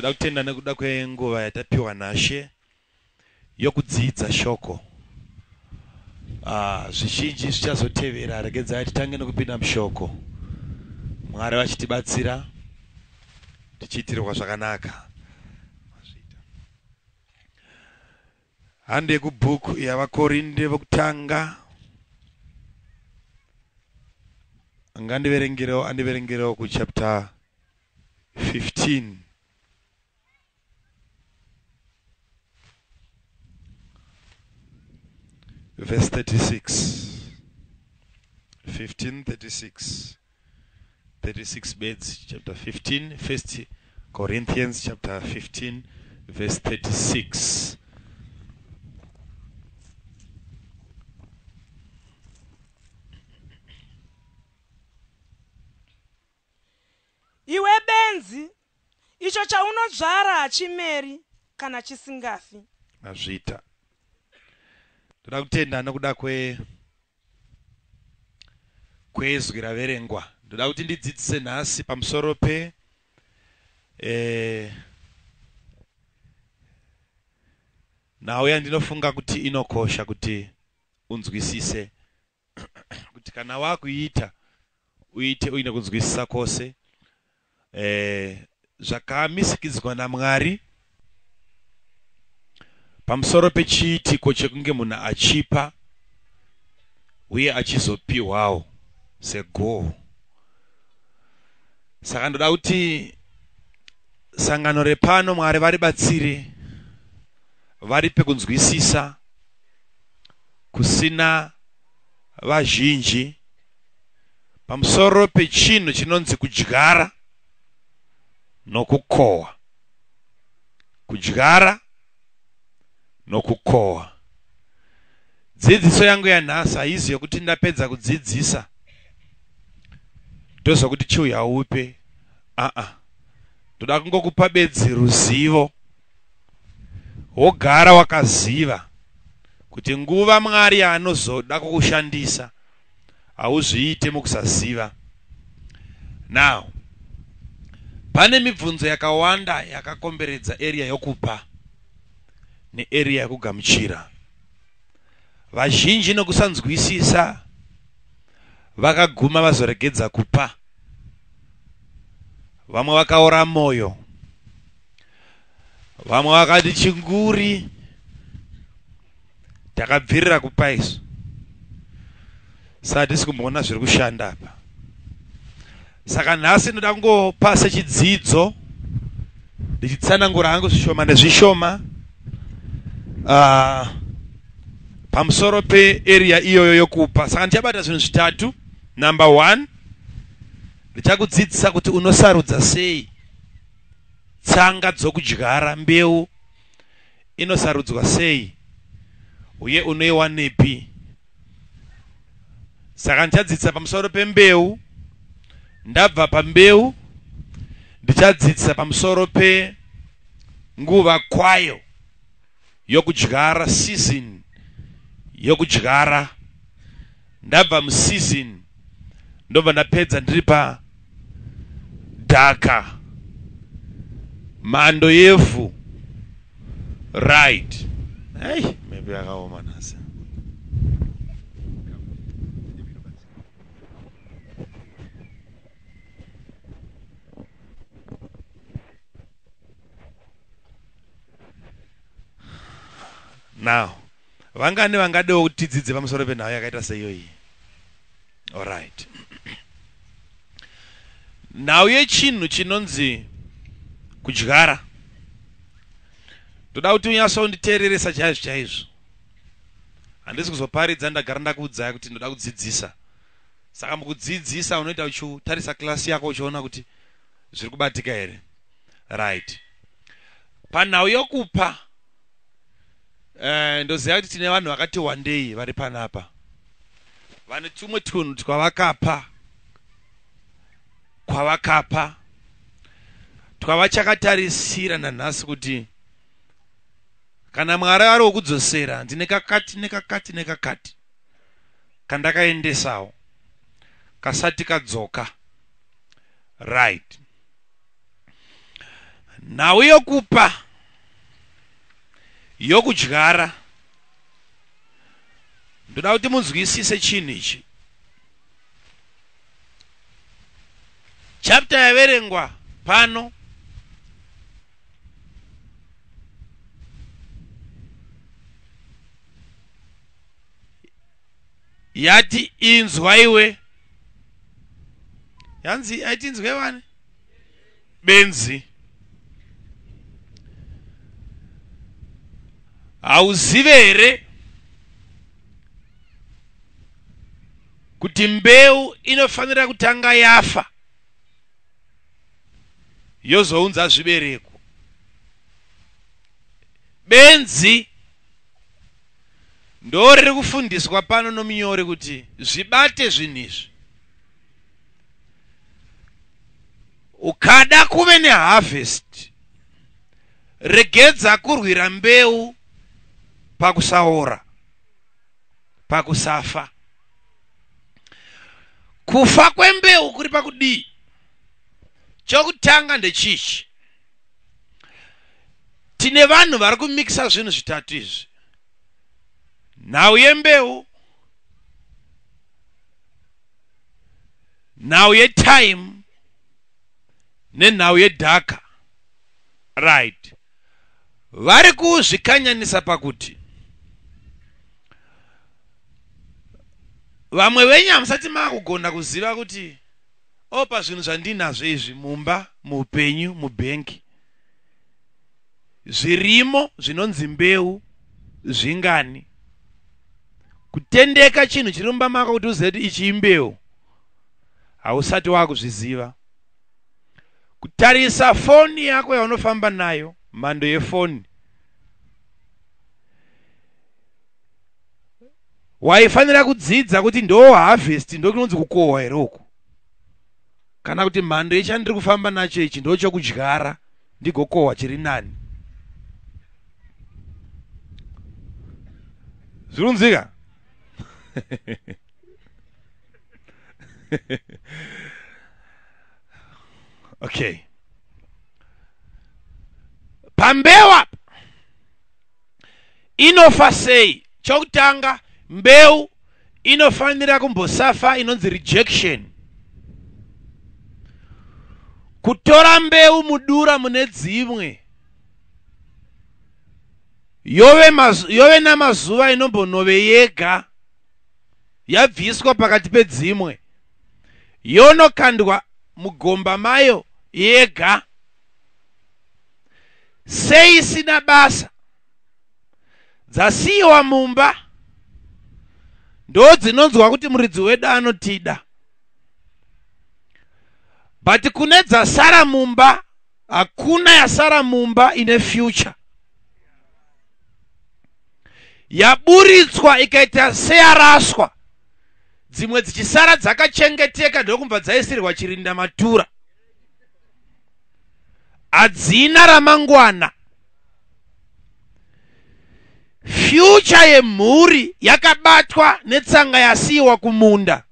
toda kutenda nekuda kwenguva yatapiwa naShe yokudzidza shoko. Zvizhinji zvichazotevera, regedzai titange nokupinda mushoko. Mwari vachitibatsira tichiitirwa zvakanaka. Hande kubhuku yavakorinde vokutanga. Andiverengerewo kuchapter 15. Verse 36. 15:36. 36 beds, chapter 15. 1 Corinthians chapter 15, verse 36. Iwe benzi, icho chaunodzvara hachimeri kana chisingafi. Azvita. Toda kutenda nokuda kwezwi raverengwa. Ndoda kuti ndidzidzise nhasi pamusoro pe nhau yandinofunga kuti inokosha kuti unzwisise. Kuti kana wakuita uite uine kunzwisisa kwose. Zvakamisikidzwa naMwari pamusoro pechiitiko chekunge munhu achipa uye achizopiwawo segoho. Saka ndoda kuti sangano repano Mwari varibatsire, varipe kunzwisisa kusina vazhinji pamusoro pechinhu chinonzi kudyara nokukohwa. Kudyara nokukohwa. Dzidziso yangu yanhasi haizi yokuti ndapedza kudzidzisa ndozokuti chiuya upe. Ndoda kungokupa bedzi ruzivo, wogara wakaziva kuti nguva Mwari yaanozoda kukushandisa hauzviite mukusaziva. Now, pane mibvunzo yakawanda yakakomberedza area yokupa nearea yekugamuchira. Vazhinji nokusanzwisisa vakaguma vazoregedza kupa. Vamwe vakaora moyo, vamwe vakati chinguri takabvirira kupa isu. Saka tisi kumboona zviri kushanda apa. Saka nhasi ndoda kungopa sechidzidzo ndichitsanangura hangu zvishoma nezvishoma pamusoro pearea iyoyo yokupa. Saka ndichabata zvinhu zvitatu. Number 1, ndichakudzidzisa kuti unosarudza sei tsanga dzokudyara. Mbeu inosarudzwa sei uye unoiwanepi. Saka ndichadzidzisa pamusoro pembeu. Ndabva pambeu ndichadzidzisa pamusoro penguva kwayo yokudyara, season yokudyara. Ndabva museason ndobva ndapedza ndiri padhaka, mhando yevhu. Right. Hey, maybe yakaoma nhasi. Now, vangani vangadewo kuti tidzidze pamusoro penhau yakaita seiyoyi? Alright. Nhau yechinhu chinonzi kudyara. Toda kuti unyatsonditeereresa chaizvo chaizvo. Handisi kuzoparidza ndagara ndakuudzai kuti ndoda kudzidzisa. Saka mukudzidzisa unoita uchitarisa klasi yako uchiona kuti zviri kubatika here. Right. Panhau yokupa ndoziva kuti tine vanhu vakati wandei vari panapa. Vane tumwe tunhu twavakapa twavachakatarisira nanhasi kuti kana Mwari ari wokudzosera ndine kakati kandakaendesawo kasati kadzoka. Right. nhau yokupa yokudyara ndoda kuti munzwisise chinhu ichi. Chapter yaverengwa pano yati inzwa iwe, yanzi yati inzwe wani benzi, hauzive here kuti mbeu inofanira kutanga yafa yozounza zvibereko. Benzi ndo riri kufundiswa pano nomunyori kuti zvibate zvinhu izvi. Ukada kuve neharvest, regedza kurwira mbeu pakusaora, pakusafa. Kufa kwembeu kuri pakudii? Chokutanga ndechichi, tine vanhu vari kumikisa zvinhu zvitatu izvi: nhau yembeu, nhau yetime nenhau yedhaka. Right, vari kuzvikanyanisa pakuti vamwe venyu hamusati makugona kuziva kuti opa zvinhu zvandinazvo izvi mumba, muupenyu, mubhengi, zvirimo zvinonzi mbeu zvingani. Kutendeka chinhu chiri mumba mako kuti uzive kuti ichi imbeu, hausati wakuzviziva. Kutarisa foni yako yaunofamba nayo, mhando yefoni, waifanira kudzidza kuti ndo harvest ndo kunonzi kukohwa here uku, kana kuti mhando yechandiri kufamba nacho ichi ndo chokudyara ndigokohwa chiri nani. Zvirunzika? Okay. Pambeu inofa sei? Chokutanga, mbeu inofanira kumbosafa, inonzi rejection. Kutora mbeu mudura mune dzimwe yove namazuva inombonove yega yabviswa pakati pedzimwe, yonokandwa mugomba mayo yega. Sei isina basa, dzasiyiwa mumba, ndo dzinonzwa kuti muridzi wedu anotida. But kune dzasara mumba, hakuna yasara mumba ine future. Yaburitswa ikaita seyaraswa, dzimwe dzichisara dzakachengeteka ndokumva dzaisirwa chirinda matura. Hadzina ramangwana. Future yemhuri yakabatwa netsanga yasiyiwa kumunda,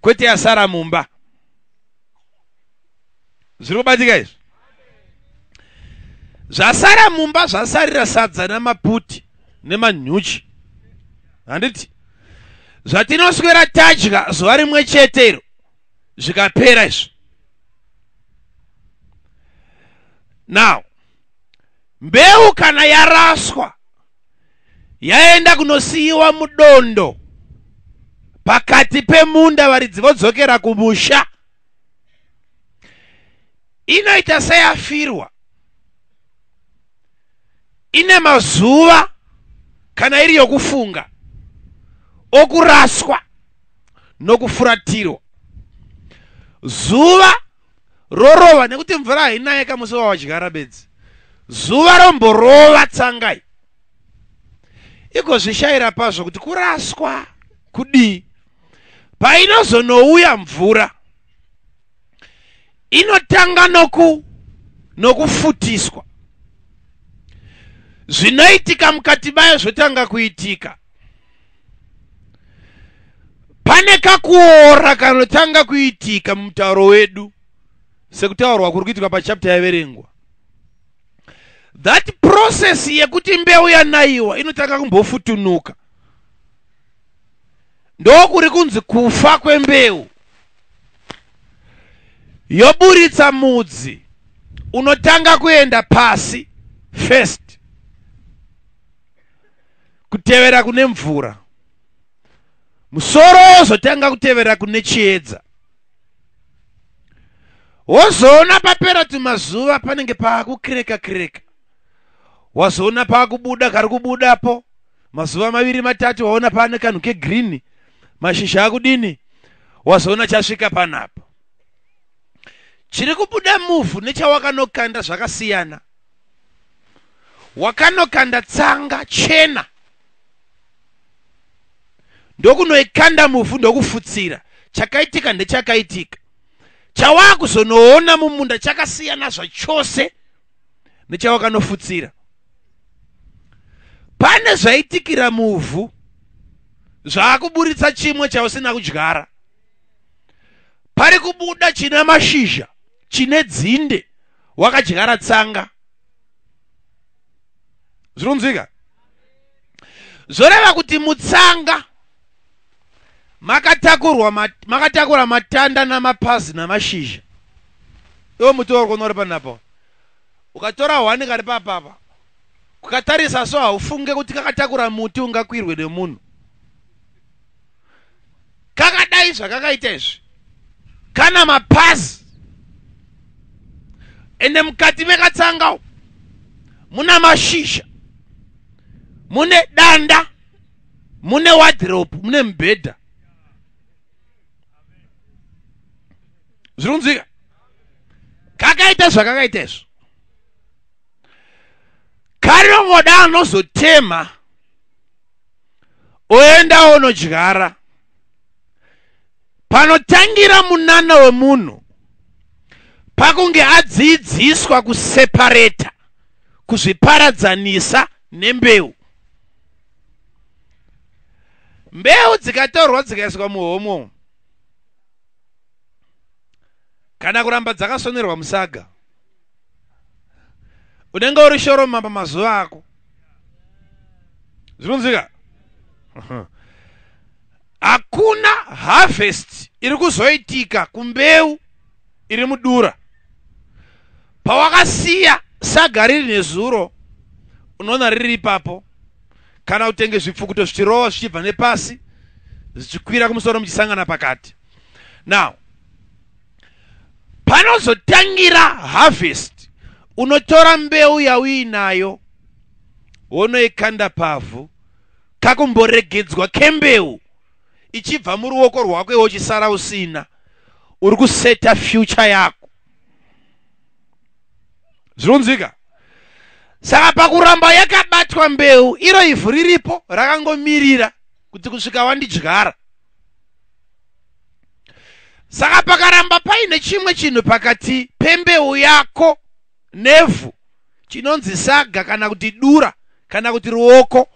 kwete yasara mumba. Zviri kubatika izvi? Zvasara mumba zvasarira sadza namaputi nemanyuchi. Handiti? Zvatinoswera tadya zuva rimwe chetero zvikapera izvi. Now, mbeu kana yaraswa yaenda kunosiyiwa mudondo pakati pemunda, varidzi vodzokera kumusha, inoita seyafirwa. Ine mazuva kana iri yokufunga, okuraswa nokufuratirwa. Zuva rorova, nekuti mvura hainaye kamusi wawadyara bedzi. Zuva romborova tsangai, ikozvishayira pazvo kuti kuraswa kudii. Painozonouya mvura, inotanga nokufutiswa. Zvinoitika mukati mayo zvotanga kuitika. Pane kakuora kanotanga kuitika mumutauro wedu, sekutaurwa kuri kuitika pachapter yaverengwa. that process yekuti mbeu yanaiwa inotanga kumbofutunuka. Ndokuri kunzi kufa kwembeu. Yoburitsa mudzi unotanga kuenda pasi first, kutevera kune mvura, musoro zotanga kutevera kune chiedza. Wozoona papera tumazuva panenge pakukreka, wazoona pakubuda kari kubudapo, mazuva maviri matatu waona pane kanhu kegreen, mashizha akudini, wazoona chasvika panapo. Chiri kubuda muvhu nechawakanokanda zvakasiyana. Wakanokanda tsanga chena, ndokunoikanda muvhu ndokufutsira. Chakaitika ndechakaitika. Chawakuzonoona mumunda chakasiyana zvachose nechawakanofutsira. Pane zvaitikira muvhu zvaakuburitsa chimwe chausina kudyara. Pari kubuda china mashizha, chine dzinde, wakadyara tsanga. Zvirunzika? Zoreva kuti mutsanga makatakura matanda namapazi namashizha. Iwo muti uri panapo. Ukatora hwani kari papapa, ukatarisa so haufunge kuti kakatakura muti ungakwirwe nemunhu. Kakadai zvakakaita izvi. Kana mapazi. Ende mukati mekatsanga muna mashizha, mune danda, mune wardrobe, mune mbedha. Zvirunzika? Kakaita zvakakaita izvo. Karinongoda anozotema oenda onodyara. Panotangira munana wemunhu pakunge adzidziswa kuseparata, kuzviparadzanisa nembeu. Mbeu dzikatorwa dzikaiswa muhomo, kana kuramba dzakasonerwa musaga, unenge uri shoroma pamazuva ako. Zvinonzika? Hakuna harvest iri kuzoitika kumbeu iri mudura. Pawakasiya saga riri nezuro, unoona riri ipapo. Kana utenge zvipfukuto zvichirowa zvichibva nepasi, zvichikwira kumusoro muchisangana pakati. Now, panozotangira harvest, unotora mbeu yauinayo, wonoikanda pavhu, kakumboregedzwa kembeu, ichibva muruoko rwako wochisara usina, uri kuseta future yako. Zvirunzika? Saka pakuramba yakabatwa mbeu, iro ivhu riripo rakangomirira kuti kusvika wandidyara. Saka pakaramba paine chimwe chinhu pakati pembeu yako nevhu, chinonzi saga kana kuti dura kana kuti ruoko,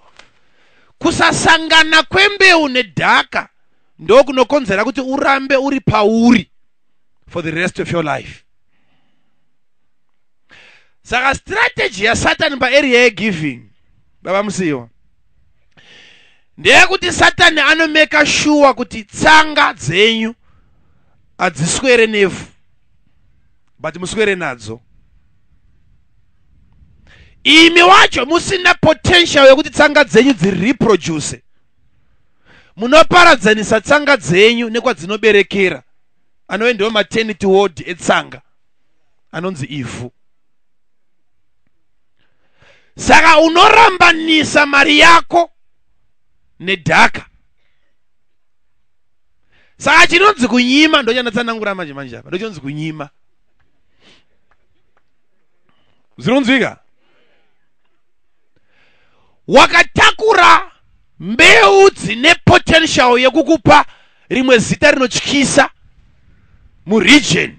kusasangana kwembeu nedhaka ndokunokonzera kuti urambe uri pauri for the rest of your life. Saka strategy ya Satan paarea yegiving, baba musiwa, ndeyekuti Satan anomeka sure kuti tsanga dzenyu adziswere nevhu, but muswere nadzo. Imi wacho musina potential yekuti tsanga dzenyu dzireproduce. Munoparadzanisa tsanga dzenyu nekwadzinoberekera, anove ndiwo maternity ward etsanga, anonzi ivhu. Saka unorambanisa mari yako nedhaka. Saka chinonzi kunyima, ndo chanatsanangura manje apa, ndo chinonzi kunyima. Zvinonzwika? Wakatakura mbeu dzine potential yekukupa rimwe zita rinotyisa muregion,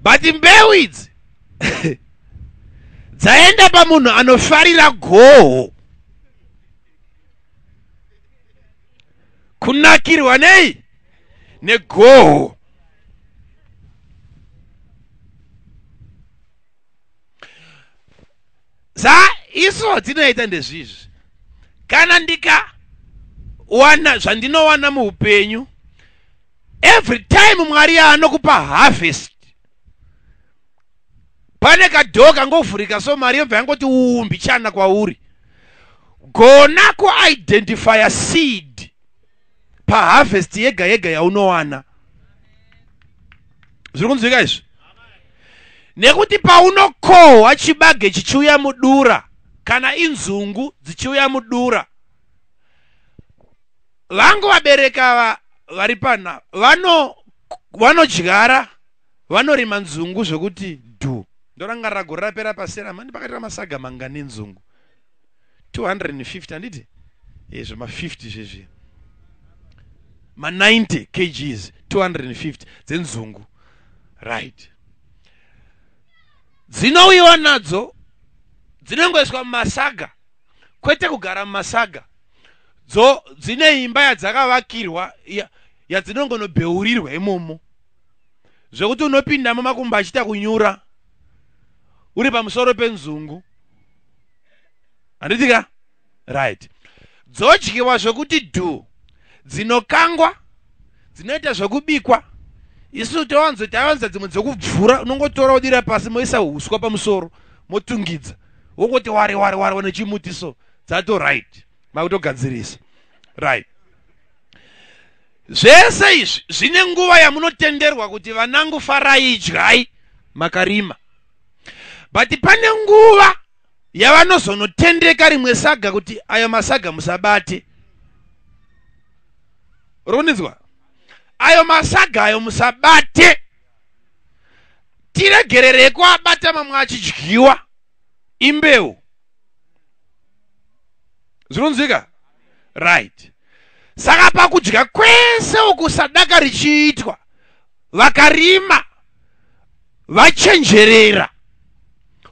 but mbeu idzi dzaenda pamunhu anofarira goho, kunakirwa nei negoho. isu tinoita ndezvizvi. Kana ndikawana zvandinowana muupenyu, every time Mwari anokupa harvest, pane kadhoo kangovhurika, so Mwari yobva yangoti mbichana kwauri. Gona kuidentifya seed paharvest yega yega yaunowana. Zviri kunzwika izvi? Nekuti paunokohwa chibage chichiuya mudura kana inzungu dzichiuya mudura, vangu vabereka vari pana vanodyara, vanorima nzungu zvokuti dhu. Ndorangarira gore rapera pasera mani pakatira masaga mangani nzungu 250 handiti izvo ma50 zvezvi ma90 kgs 250 dzenzungu, right? Dzinouyiwa nadzo dzinongoiswa mumasaga, kwete kugara mumasaga. Dzine imba yadzakavakirwa yadzinongonobheurirwa imomo, zvokuti unopindamo makumba achita kunyura uri pamusoro penzungu, handitika? Right. Dzodyiwa zvokuti dhu, dzinokangwa, dzinoita zvokubikwa. Isu tawanza dzimwe dzokubvura, unongotora udira pasi moisa huswa pamusoro, motungidza, wongoti wari nechimutiso, dzato right, makutogadzirisa. Right. Zvese izvi zvine nguva yamunotenderwa kuti vanangu farai idyai makarima. But pane nguva yavanozonotendeka rimwe saga kuti ayo masaga musabate. Runizwa? Ayo masaga ayo musabate. Tiregerereko abata mamwe achidyiwa imbeu. Zvirunzika? Right. Saka pakudya kwese uku sadaka richiitwa, vakarima vachenjerera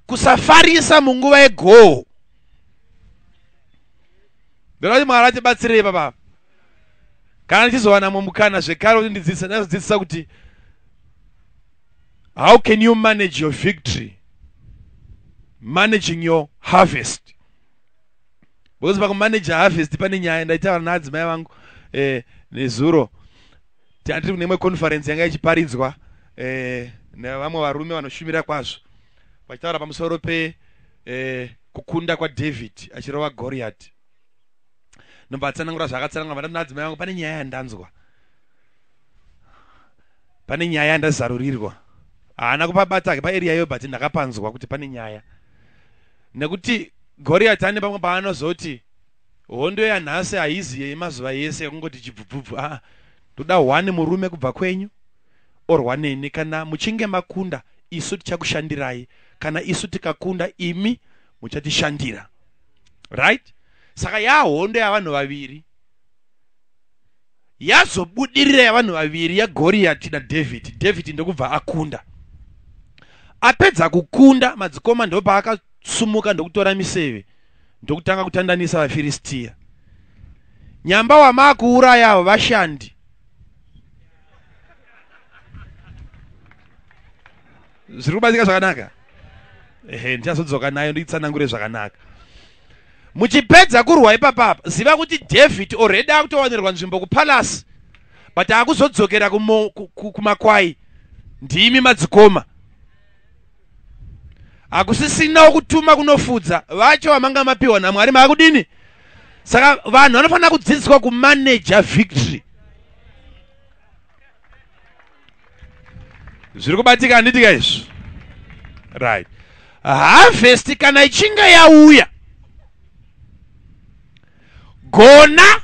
kusafarisa munguva yegoho. Ndorati Mwari atibatsirei papa. Kana tizowana mumukana zvekare kuti ndidzidzisa kuti how can you manage your victory, managing your harvest. Because pakumanage harvest pane nyaya ndaitaura naadzimai vangu nezuro. Tiri kunemwe conference yanga ichiparidzwa nevamwe varume vanoshumira kwazvo, vachitaura pamusoro kukunda kwaDavid achirova Goliath. Nombatsanangura zvakatsanangura vandati naadzimai vangu, pane nyaya yandanzwa, pane nyaya yandazarurirwa. Haana kupabata paarea iyo, but ndakapanzwa kuti pane nyaya. Nekuti Goliath ane pamwe paanozoti hondo yanhasi haizi yemazuva yese yakungoti chibvubvubvu. Ndoda 1 murume kubva kwenyu or 1 kana muchinge makunda isu tichakushandirai, kana isu tikakunda imi muchatishandira. Right? Saka yahondo yavanhu vaviri, yazobudirira yavanhu vaviri, yaGoliath naDavid. David ndokubva akunda. Apedza kukunda, madzikoma ndo paakasumuka ndokutora miseve ndokutanga kutandanisa vaFiristia. Nyamba wamakuuraya avo vashandi. Zviri kubatsika zvakanaka? Ndichazodzoka nayo nditsanangure zvakanaka. Muchipedza kurwa ipapapa, ziva kuti David already akutowanirwa nzvimbo kupalasi, but akuzodzokera kumakwai. Ndimi madzikoma. Akusisina wokutuma kunofudza, vacho vamanga mapiwa naMwari maakudini. Saka vanhu vanofanira kudzidziswa kumanage victory. Zviri kubatika handitika izvi? Right. Harvest kana ichinge yauya, gona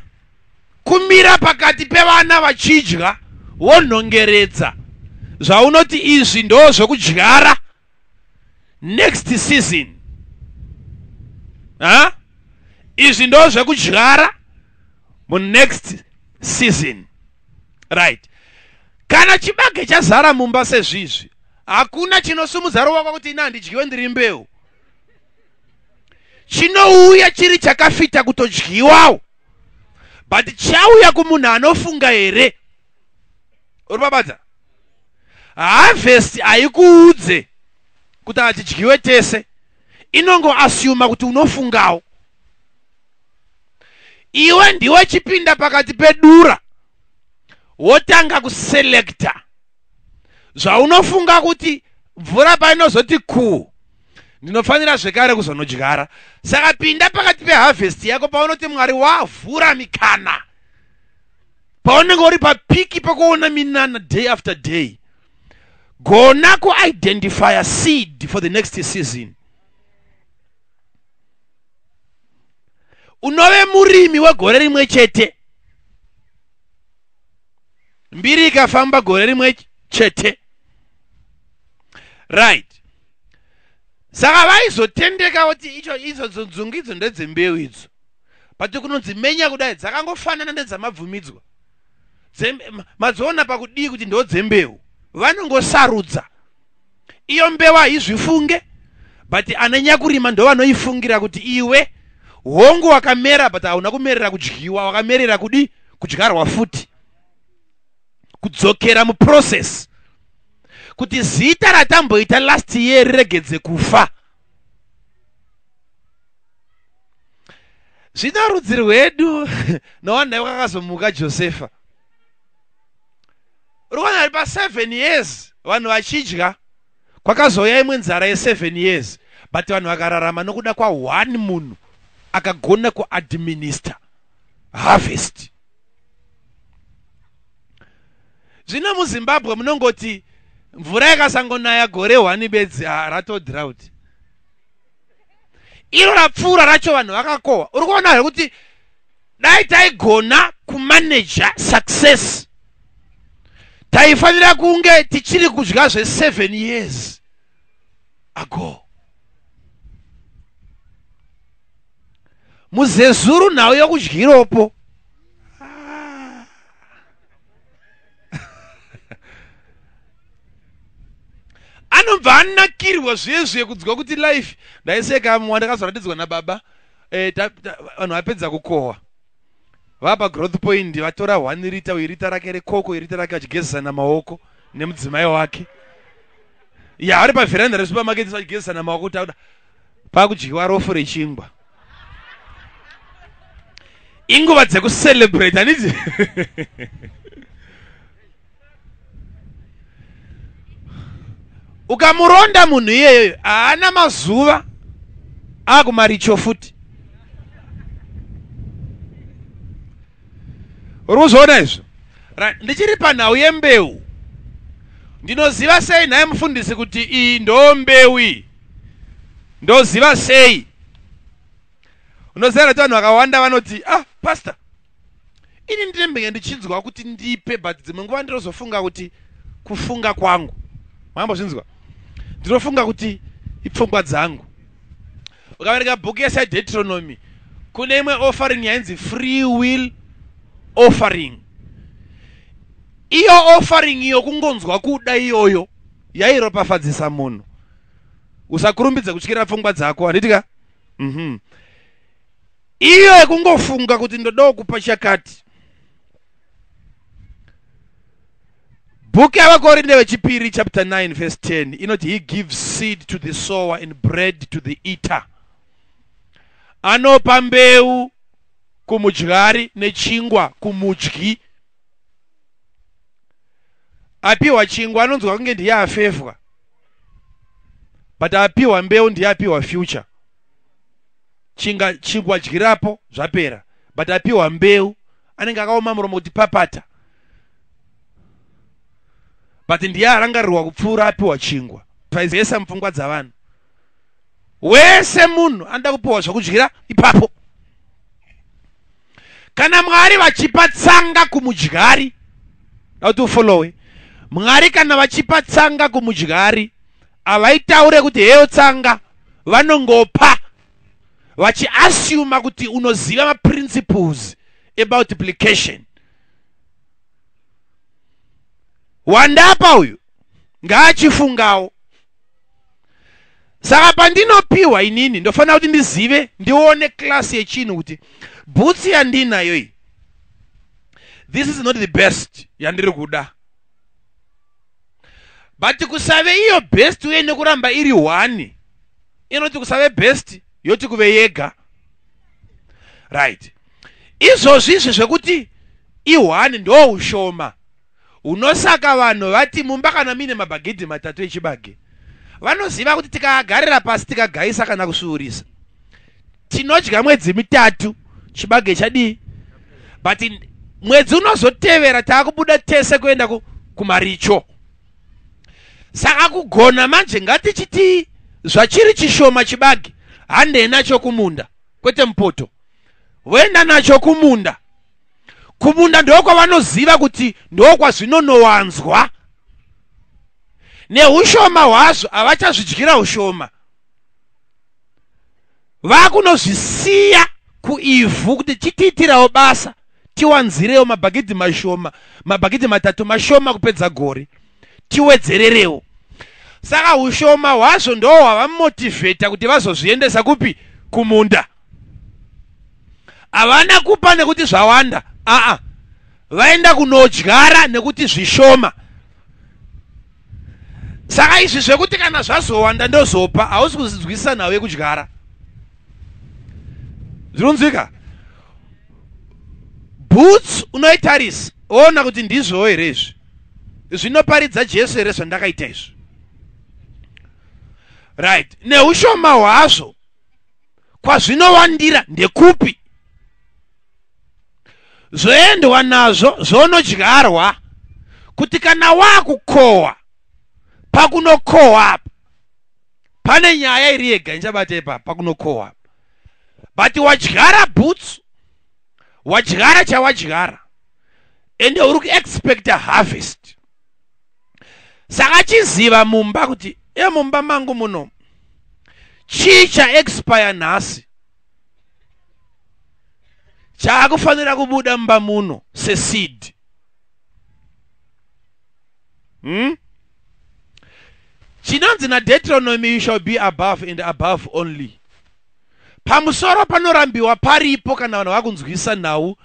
kumira pakati pevana vachidya wonhongeredza zvaunoti izvi ndo zvokudyara next season. Izvi ndo zvekudyara munext season. Right. Kana chibage chazara mumba sezvizvi, hakuna chinosumudza ruoko kuti ina handidyiwe ndiri mbeu. Chinouya chiri chakafita kutodyiwawo, but chauya kumunhu anofunga here. Uri babata? Harvest haikuudze kuti hatidyiwe tese. inongo assume kuti unofungawo. Iwe ndiwe chipinda pakati pedura wotanga kuselecta zvaunofunga kuti mvura painozoti kuu ndinofanira zvekare kuzonodyara. Saka pinda pakati peharvest yako paunoti Mwari wavhura mikana, paunenge uri papiki pakuona minana day after day. Gona kuidentify a seed for the next season. Unove murimi wegore rimwe chete, mbiri ikafamba gore rimwe chete, right? Saka vaizotendeka kuti idzo nzungu idzo ndedzembeu idzo, but kunonzi menya kudai dzakangofanana nedzamabvumidzwa. Madziona pakudii kuti ndo dzembeu, vanongosarudza. Iyo mbeu haizvifunge, but ananyakurima ndo vanoifungira kuti iwe hongu wakamera but hauna kumerera kudyiwa, wakamerera kudi kudyarwa futi, kudzokera muprocess kuti zita ratamboita last year riregedze kufa. Zvino rudzi rwedu nawanai wakakazomuka Josefa, urikuona pa 7 years vanhu vachidya, kwakazoya imwe nzara ye7 years, but vanhu vakararama nokuda kwa 1 munhu akagona kuadminister harvest. Zvino muZimbabwe munongoti mvura yakasangonaya gore 1 bedzi rato drought. Iro rapfuura racho vanhu vakakohwa. Uri kuona here kuti dai taigona kumanager success, taifanira kunge tichiri kudya zve7 years ago. Muzezuru nawo yokudyiropo. Anobva anakirwa zvezve kudzwa kuti life ndaiseka mwanda kazoratidzwa nababa, vanhu vapedza kukohwa vapa growth point vatora 1 liter 2 liter rake rekoko 1 liter rake vachigezesana maoko nemudzimai wake. Ya vari pavheranda resupermarket vachigezesana maoko kuti auda pakudyiwa rofu rechingwa. Inguva dzekucelebrate hanidzi. Ukamuronda munhu iyeyo haana mazuva akumaricho futi. Uri kuzoona izvo? Ndichiri panhau yembeu, ndinoziva sei naye mufundisi kuti iyi ndo mbeu iyi? Ndoziva sei? Unoziva kuti vanhu vakawanda vanoti pastor, ini ndinenge ndichinzwa kuti ndipe, but dzimwe nguva ndinozofunga kuti kufunga kwangu. Mwambozvinzwa? Ndinofunga kuti ipfungwa dzangu. Ukaverenga bhuku yeDeuteronomy kune imwe offering yainzi free will offering. Iyo offering iyo kungonzwa kuda iyoyo yairopafadzisa munhu. Usakurumbidza kutyira pfungwa dzako, handitika? Iyo yekungofunga kuti ndoda kupa chakati. Book yavakorinde vechipiri chapter 9 verse 10 inoti he gives seed to the sower and bread to the eater. Anopa mbeu kumudyari nechingwa kumudyi. Apiwa chingwa anonzwa kunge ndiye afefwa, but apiwa mbeu ndiye apiwa future. Chingwa dyirapo zvapera, but apiwa mbeu anenge akaoma muromo kuti papata, but ndiye arangarirwa kupfuura apiwa chingwa. Paizesa mupfungwa dzavanhu. Wese munhu anoda kupiwa zvokudyira ipapo. Kana Mwari vachipa tsanga kumudyari, auti ufollowe, Mwari kana vachipa tsanga kumudyari avaitaure kuti heyo tsanga, vanongopa vachiassume kuti unoziva maprinciples about multiplication. Wandapa uyu ngaachifungawo. Saka pandinopiwa inini ndofanira kuti ndizive, ndione class yechinhu kuti bhutsi yandinayo iyi, this is not the best yandiri kuda. But kusave iyo best uye nekuramba iri 1 inoti kusave best yoti kuve yega. Right. Izvozvi zvekuti i1 ndo ushoma unosaka vanhu vati mumba kana mine mabhagidhi matatu echibage vanoziva kuti tikagarira pasi tikagaisa kana kusuurisa tinodya mwedzi mitatu chibage chadii, but mwedzi unozotevera taakubuda tese kuenda kumaricho. Saka kugona manje ngatichiti zvachiri chishoma chibage hande nacho kumunda kwete mupoto voenda nacho kumunda. Kumunda ndoko vanoziva kuti ndokwa zvinonowanzwa neushoma hwazvo havachazvidyira ushoma, vakunozvisiya kuivhu kuti chitiitirawo basa tiwanzirewo mabhagidhi mashoma, mabhagidhi matatu mashoma kupedza gore tiwedzererewo. Saka ushoma hwazvo ndo hwavamotivheta kuti vazozviendesa kupi? Kumunda. Havana kupa nekuti zvawanda, vaenda kunodyara nekuti zvishoma. Saka izvi zvekuti kana zvazowanda ndozopa hausi kuzvinzwisisa nawe kudyara. Zvinonzwika? Boots unoitarisa ona kuti ndizvowo here izvi zvinoparidza Jesu here zvandakaita izvi. Right. Neushoma hwazvo kwazvinowandira ndekupi? Zvoendwa nazvo zvonodyarwa kuti kana wakukohwa pakunokohwa apa pane nyaya iri yega inchabata ipa pakunokohwa apa. But wadyara boots, wadyara chawadyara ende uri kuexpecta harvest. Saka chiziva mumba kuti mumba mangu muno chicha expire nhasi chaakufanira kubuda mumba muno seseed. Chinonzi naDeuteronomy, you shall be above and above only. Pamusoro panorambiwa paripo kana vanhu vakunzwisa nhau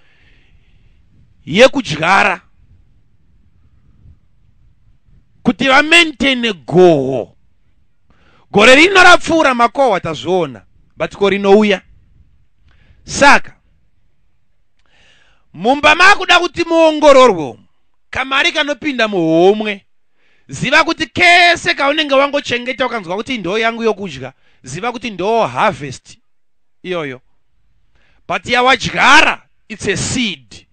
yekudyara kuti vamaintaine goho. Gore rino rapfuura makohwa tazviona, but ko rinouya. Saka mumba makuda kuti muongororwe kamari kanopinda muhomwe, ziva kuti kese kaunenge wangochengeta ukanzwa kuti ndo yangu yokudya, ziva kuti ndo harvest iyoyo. But yawadyara it's a seed.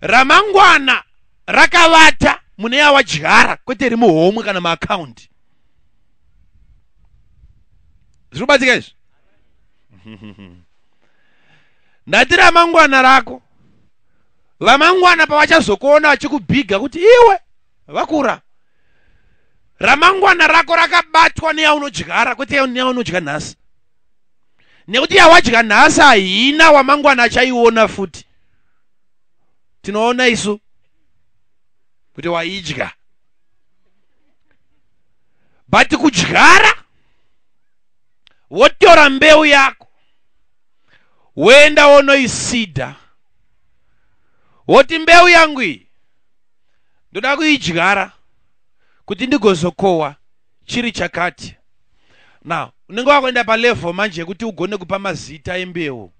Ramangwana rakavata mune yawadyara kwete riri muhomwe kana maakaundi. Zvirubatsika izvi? Ndati ramangwana rako, vamangwana pavachazokuona vachikubhiga kuti iwe vakura, ramangwana rako rakabatwa neyaunodyara kwete neyaunodya nhasi. Nekuti yawadya nhasi haina wamangwana achaiona futi. Tinoona isu kuti waidya. But kudyara wotora mbeu yako woenda wonoisida woti mbeu yangu iyi ndoda kuidyara kuti ndigozokohwa chiri chakati. Now unenge wakuenda palevel manje kuti ugone kupa mazita embeu,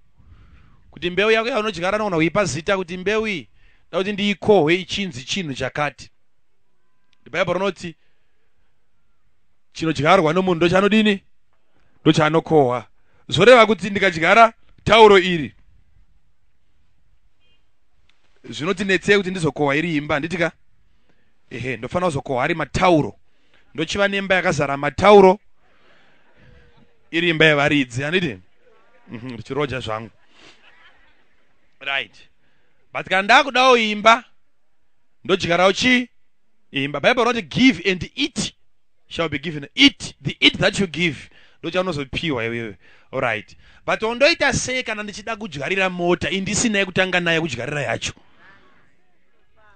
kuti mbeu yako yaunodyara nogona kuipa zita kuti mbeu iyi ndoda kuti ndiikohwe ichinzi chinhu chakati. Bhaibheri rinoti chinodyarwa nomunhu ndochanodini? Ndochanokohwa. Zvoreva kuti ndikadyara tauro iri zvinotinetsei kuti ndizokohwa iri imba, handitika? Ndofanira kuzokohwa ari matauro, ndochiva nemba yakazara matauro iri imba yevaridzi, handiti? Ndichiroja zvangu. Right. But kana ndakudawo imba ndodyarawo chi imba. Bhaibheri rinoti give and eat shall be given. Eat, the eat that you give ndochaunozopiwa iwewe. Alright. But ondoita sei kana ndichida kudyarira mota indisina kutanga naye kudyarira yacho?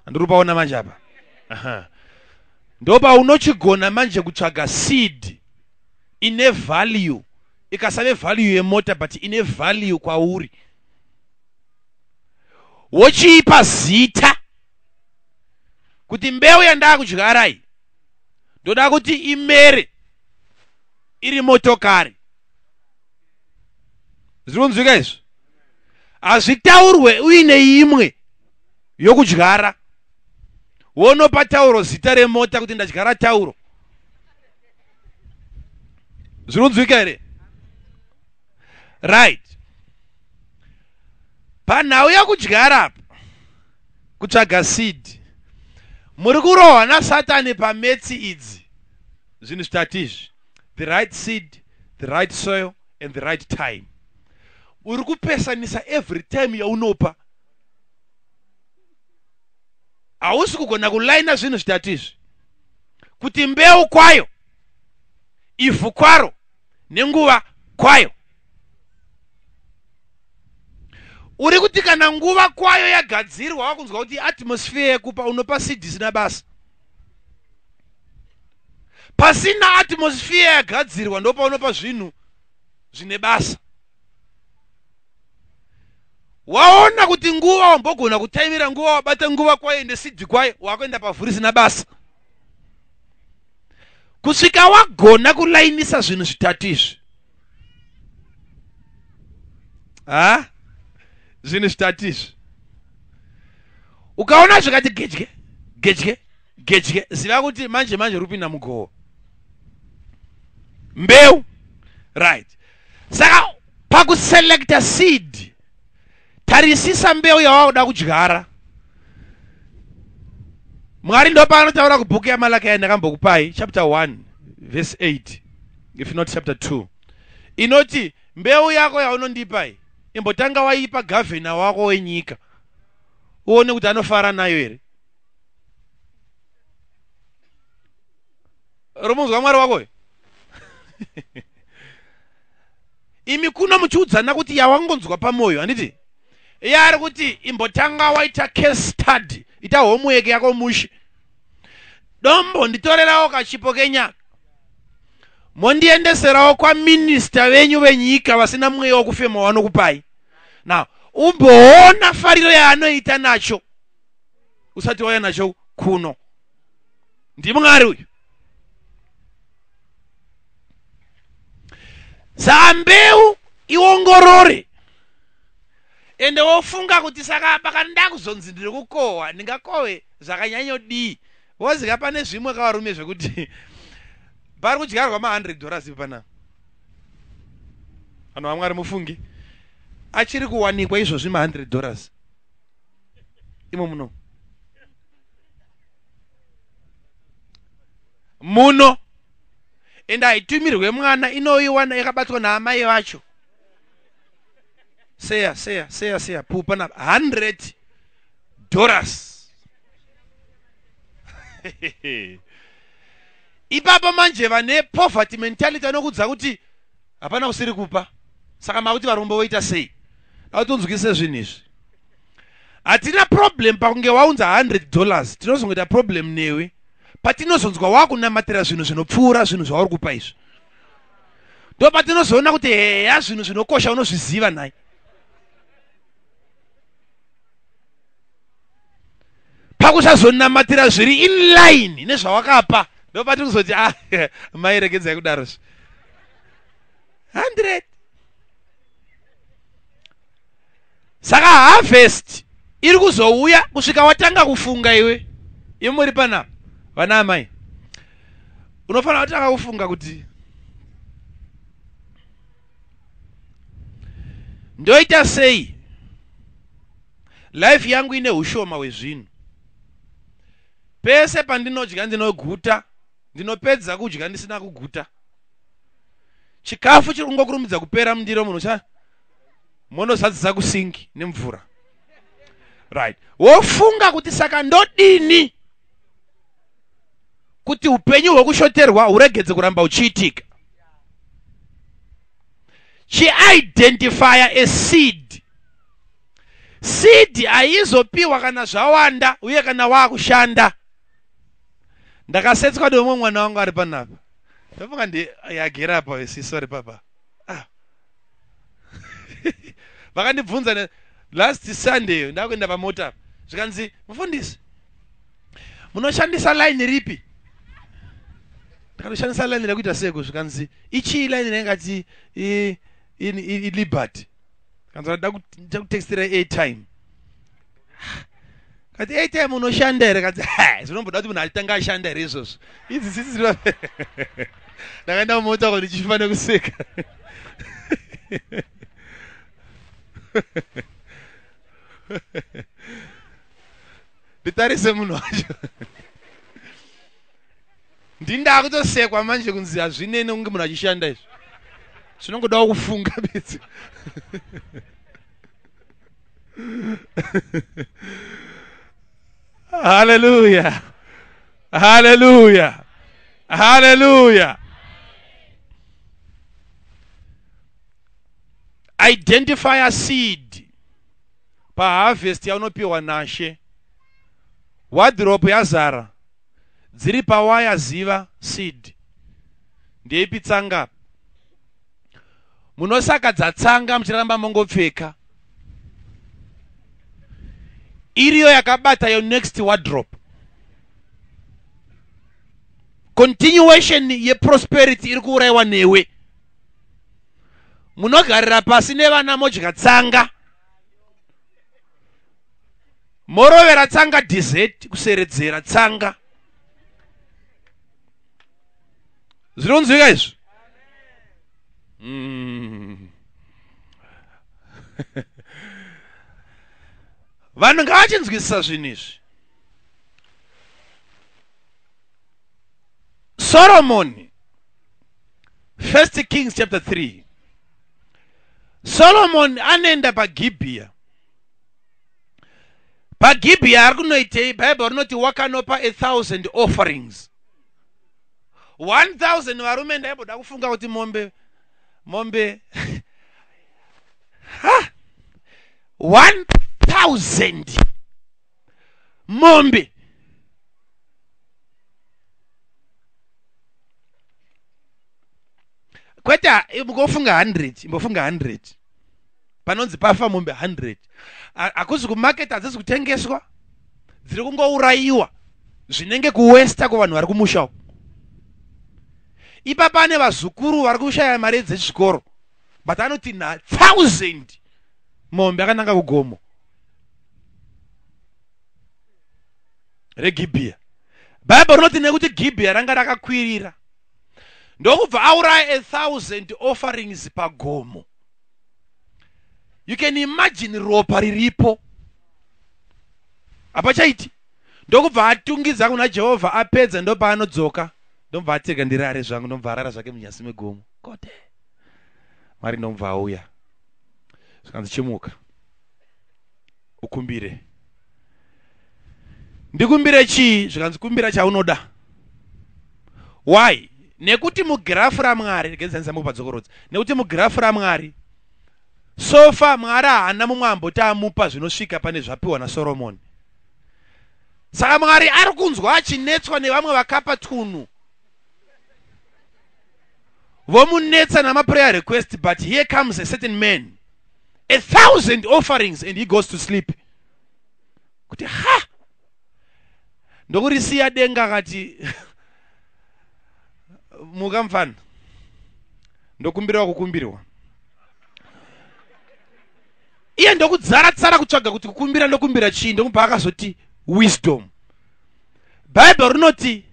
Andiripaona manje apa. Ndopa unochigona manje kutsvaga seed ine value, ikasave value yemota but ine value kwauri, wochiipa zita kuti mbeu yandaa kudyara iyi ndoda kuti imere iri motokari. Zvinonzwika izvo? Hazvitaurwe uine imwe yokudyara. Wonopa tauro zita remota kuti ndadyara tauro. Zvinonzwika here? Right. Panhau yakudyara apa, kutsvaga seed, muri kurohwa naSatani pametsi idzi. Zvinhu zvitatu izvi: the right seed, the right soil, and the right time. Uri kupesanisa every time yaunopa. Hausi kugona kulaina zvinhu zvitatu izvi, kuti mbeu kwayo, ivhu kwaro, nenguva kwayo. Uri kuti kana nguva kwayo yagadzirwa wakunzwa kuti atmosphere yekupa, unopa seed zisina basa. Pasina atmosphere yagadzirwa ndopa unopa zvinhu zvine basa. Waona kuti nguva wambogona kutaimira nguva, wabata nguva kwayo ende seed kwayo, wakuenda pavhu risina basa. Kusvika wagona kulainisa zvinhu zvitatu izvi. Zvinhu zvitatu izvi. Ukaona zvikati gedye, gedye, gedye, ziva kuti manje rupinda mugohwo. Mbeu. Right. Saka pakuselecta seed, tarisisa mbeu yawakuda kudyara. Mwari ndo paanotaura kubhuku yaMalaki yandakambokupai, chapter 1 verse 8, if not chapter 2. Inoti mbeu yako yaunondipai, imbotanga waipa gavhena wako wenyika, uone kuti anofara nayo here. Romunzwa Mwari wako? Imi kuno muchiudzana kuti yawangonzwa pamoyo, handiti? Yari kuti imbotanga waita case study, ita homework yako mushi. Dombo nditorerawo kachipo kenyaka, mondiendeserawo kwa minister venyu venyika vasina mweya wokufema wanokupai. Now, umboona fariro yaanoita nacho usati wauya nacho kuno. Ndimwari uyu. Saka mbeu iongorore. Ende wofunga kuti saka pakanda kuzonzi ndiri kukohwa, ndingakohwe zvakanyanyodii. Wozika pane zvimwe kavarume zvekuti pari kudyarwa $100 ipana. Vanhu vaMwari mufungi, achiri kuwanikwa izvozvi $100 imo muno. Ende haitumirwe mwana, inoiwana yakabatwa naamai vacho. Seya pupa na $100. Ipapo manje vane poverty mentality vanokudza kuti hapana kusiri kupa. Saka makuti varombo voita sei? Autonzwise zvinhu izvi. Hatina problem pakunge waunza $100, tinozongoita problem newe patinozonzwa wakunamatira zvinhu zvinopfuura zvinhu zvauri kupa izvi. Ndo patinozoona kuti heya zvinhu zvinokosha unozviziva naye. Pakusazonamatira zviri in line nezvawakapa, ndo patinozoti mairegedzai kudaro. 100. Saka harvest iri kuzouya kusvika watanga kufunga iwe. Muri pana vana amai, unofanira kutanga kufunga kuti ndoita sei life yangu ine ushoma hwezvinhu. Pese pandinodya ndinoguta, ndinopedza kudya ndisina kuguta. Chikafu chiri kungokurumidza kupera mundiro muno monozadzisa kusingi nemvura. Right. Wofunga kuti saka ndodini kuti upenyu hwekushoterwa huregedze kuramba uchiitika. Chi-identifya a seed. Seed haizopiwa kana zvawanda uye kana wakushanda. Ndakasetswa domwe mwana wangu ari panapa. Ndafunga yagera apa sorry papa. Vakandibvunza last Sunday ndakuenda pamota. Zvikanzi, mufundisi, munoshandisa line ripi? Takushandisa line rekuita seko zvikanzi ichi line ringati liberty. Kanzi da kutextira airtime. Kati airtime unoshanda here kati zvinomboda kuti munhu achitanga ashanda here izvozvo. Idzi dzisiri ndakaenda mumota kuti ndichifanira kuseka. Nditarise munhu wacho. Ndinda kutosekwa manje kunzi hazvinene kunge munhu achishanda izvo. Zvinongodawo kufunga bedzi. Hallelujah. Hallelujah. Hallelujah. Identify a seed. Pa harvest yaunopiwa nashe. Wardrobe yazara. Dziri pawaya ziva seed. Ndeipi tsanga. Munosakadza tsanga muchiramba mongopfeka. Iriyo yakabata your next wardrobe. Continuation ye prosperity iri kuuraiwa newe. Munogarira pasi nevana modya tsanga. Morovera tsanga dessert kuseredzera tsanga. Zvinonzwika izvo? Vanhu ngavachinzwisisa zvinhu izvi. Solomon, 1 Kings chapter 3. Solomon anaenda paGibhea. PaGibhea ari kunoitei, Bible rinoti wakanopa 1,000 offerings. 1,000 varume ndaiboda kufunga kuti mombe 1,000 mombe. Kweta imbofunga 100. Panonzi pafa mombe 100. Akuzi kumarket hadzisi kutengeswa. Dziri kungouraiwa. Zvinenge kuwesta kuvanhu vari kumusha. Ipa pane vazukuru vari kushaya mari dzechikoro. But anoti 1,000 mombe akananga kugomo reGibhea. Bible rinoti nekuti Gibhea ranga rakakwirira. Ndokubva auraya 1,000 offerings pagomo. You can imagine ropa riripo. Apachaiti. Ndokubva atungidza kuna Jehovha apedza ndopa anodzoka. Ndomva atega ndirare zvangu ndomva arara zvake munyasi megomo. Kote. Mari ndomva auya. Zvikanzi chimuka. Ukumbire. Ndikumbire chii? Zvikanzi kumbira chaunoda. Why? Nekuti mugirafu raMwari, ngenzanisa mukupadzokorodzera. Nekuti mugirafu raMwari sofa Mwari haana mumwe amboti amupa zvinosvika pane zvapiwa naSoromoni. Saka Mwari ari kunzwa achinetswa nevamwe vakapa tunhu. Vomunetsa namaprayer request, but here comes a certain man. 1,000 offerings and he goes to sleep. Kuti ha! Ndokurisiya denga kati mukamfana. Ndokumbirwa kukumbirwa. Iye ndokudzara tsara kutsvaga kuti kukumbira ndokumbira chii, ndokupa akazoti wisdom. Bible rinoti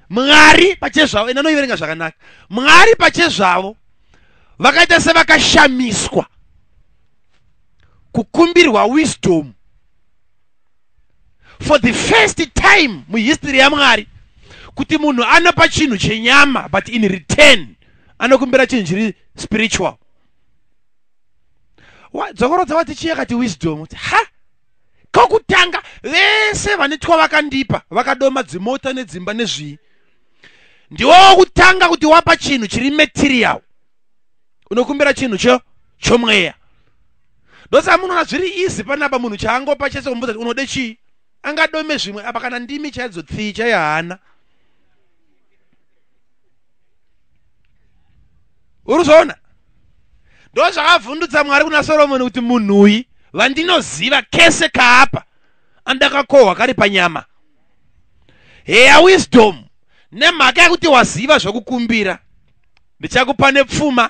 Mwari pachezvavo, ina noiverenga zvakanaka. Mwari pachezvavo vakaita sevakashamiswa kukumbirwa wisdom. For the first time muhistory yaMwari kuti munhu anopa chinhu chenyama, but in return anokumbira chinhu chiri spiritual. Dzokorodza vati chiye kati wisdom. Ha! Kokutanga vese vanetwa vakandipa vakadoma dzimota nedzimba nezvii. Ndiwo kutanga kuti wapa chinhu chiri material. Unokumbira chinhu chomweya. Ndosa munoona zviri easy panapa munhu chaangopa chese kumudza kuti unode chii. Angadome zvimwe apa kana ndimi chaidzo 3 chayahana. Uruzoona? Ndo zvakavhundutsa Mwari kuna Solomoni kuti munhuyi vandinoziva kese kaapa andakakohwa kari panyama. Heya wisdom nemhaka yekuti waziva zvokukumbira ndichakupa nepfuma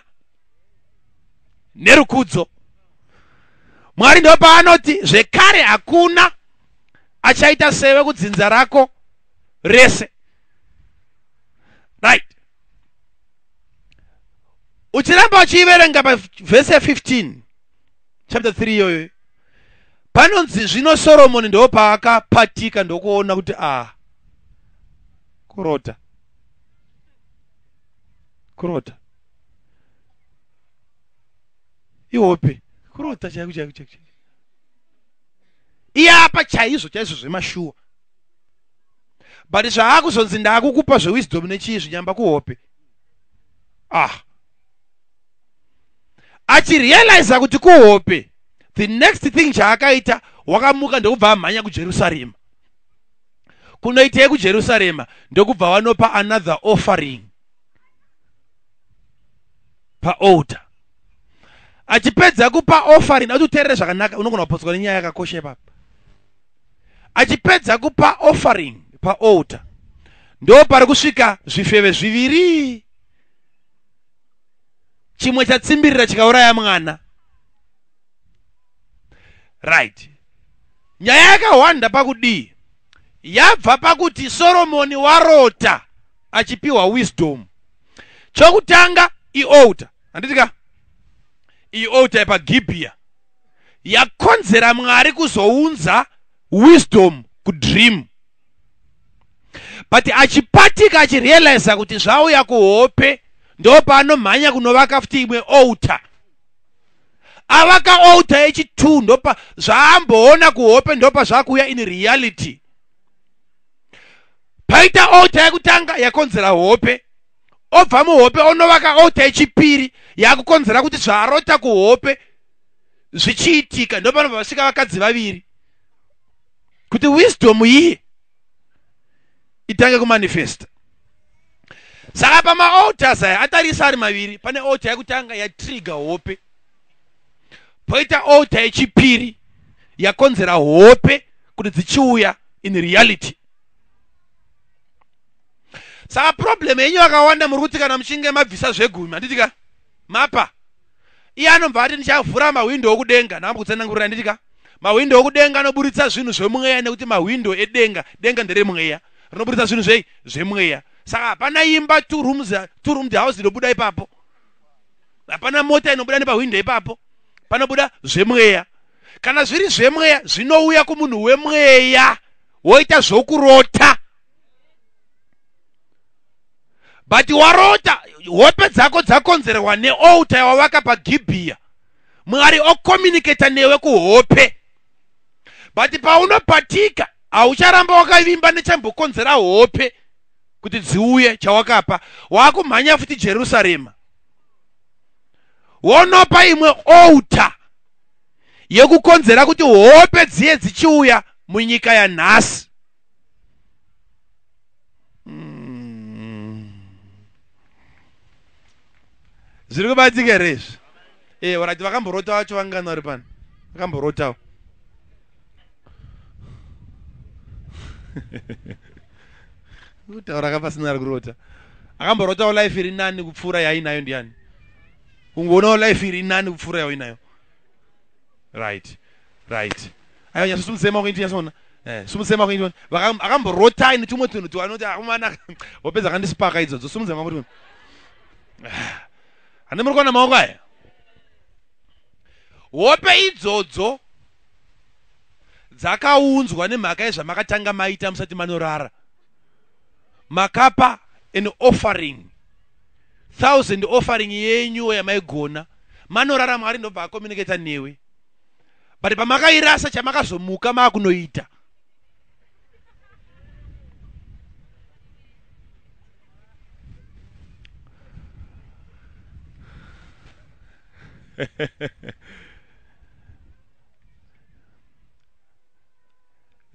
nerukudzo. Mwari ndo paanoti zvekare hakuna achaita sewe kudzinza rako rese. Right. Uchiramba uchiverenga pavhese 15 chapter 3 yoyo panonzi zvino Solomoni ndo paakapatika ndokuona kuti kurota ihope kurota chaiko iyapa chaizvo zvemashuwa. But zvaakuzonzi ndakukupa zvewisdom nechii zvinyamba kuhope. Achirealize kuti kuhope, the next thing chaakaita wakamuka ndokubva amhanya kuJerusarema. Kunoitei kuJerusarema ndokubva wanopa another offering paaltar. Achipedza kupa offering atuteerere zvakanaka, unogona kupotswa nenyaya yakakosha ipapo. Achipedza kupa offering paaltar ndo pari kusvika zvifeve zviviri, chimwe chatsimbirira chikauraya mwana. Right. Nyaya yakawanda pakudii yabva pakuti Solomoni warota achipiwa wisdom. Chokutanga ialtar, handitika ialtar paGibhea yakonzera Mwari kuzounza wisdom kudream. But achipatika achirealize kuti zvauya kuhope ndo paanomhanya kunovaka futi imwe altar. Avaka altar yechi2 ndopa zvaamboona kuhope ndopa zvakuya in reality. Paita altar yekutanga yakonzera hope, obva muhope onovaka altar yechipiri yakukonzera kuti zvaarota kuhope zvichiitika. Ndo panobva vasvika vakadzi vaviri kuti wisdom iyi itange kumanifesta. Saka pama-altars aya atarisa ari maviri, pane altar yekutanga yatrigger hope, poita altar yechipiri yakonzera hope kuti dzichiuya in reality. Saka problem yenyu akawanda muri kuti kana muchinge mabvisa zvegumi, handitika mapa iye anobva ati ndichavhura mahwindo okudenga. Ndakambokutsanangurira handitika mahwindo okudenga anoburitsa zvinhu zvemweya, nekuti mahwindo edenga, denga nderemweya, rinoburitsa zvinhu zvemweya. Saka hapana imba two rooms house inobuda ipapo, hapana mota inobuda nepahwindo ipapo, panobuda zvemweya. Kana zviri zvemweya zvinouya kumunhu wemweya woita zvokurota. But warota, hope dzako dzakonzerwa nealtar yawavaka paGibhea. Mwari ocommunicate newe kuhope. But paunopatika haucharamba wakavimba nechambokonzera hope kuti dziuye chawakapa. Wakumhanya futi Jerusarema wonopa imwe altar yekukonzera kuti hope dziye dzichiuya munyika yanhasi. Zviri kubatika here izvi? Warati vakamborota vacho vangana vari pano, vakamborotawo. Kutaura kapasina ari kurota. Akamborotawo life iri nani kupfuura yainayo ndiani? Kungoonawo life iri nani kupfuura yainayo. Right. Ayo nyasumutsema kuinti yasona. Sumutsema kuinti. Akamborota ini tumwe tunhu tuanoti akumana wopedza kandisipaka idzodzo sumutsema kuti. Hande muri kuona maoko aya? Hope idzodzo dzakaunzwa nemhaka yezvamakatanga maita musati manorara. Makapa an offering, 1,000 offering yenyu yamaigona, manorara Mwari ndobva akomunicata newe. But pamakairasa chamakazomuka makunoita.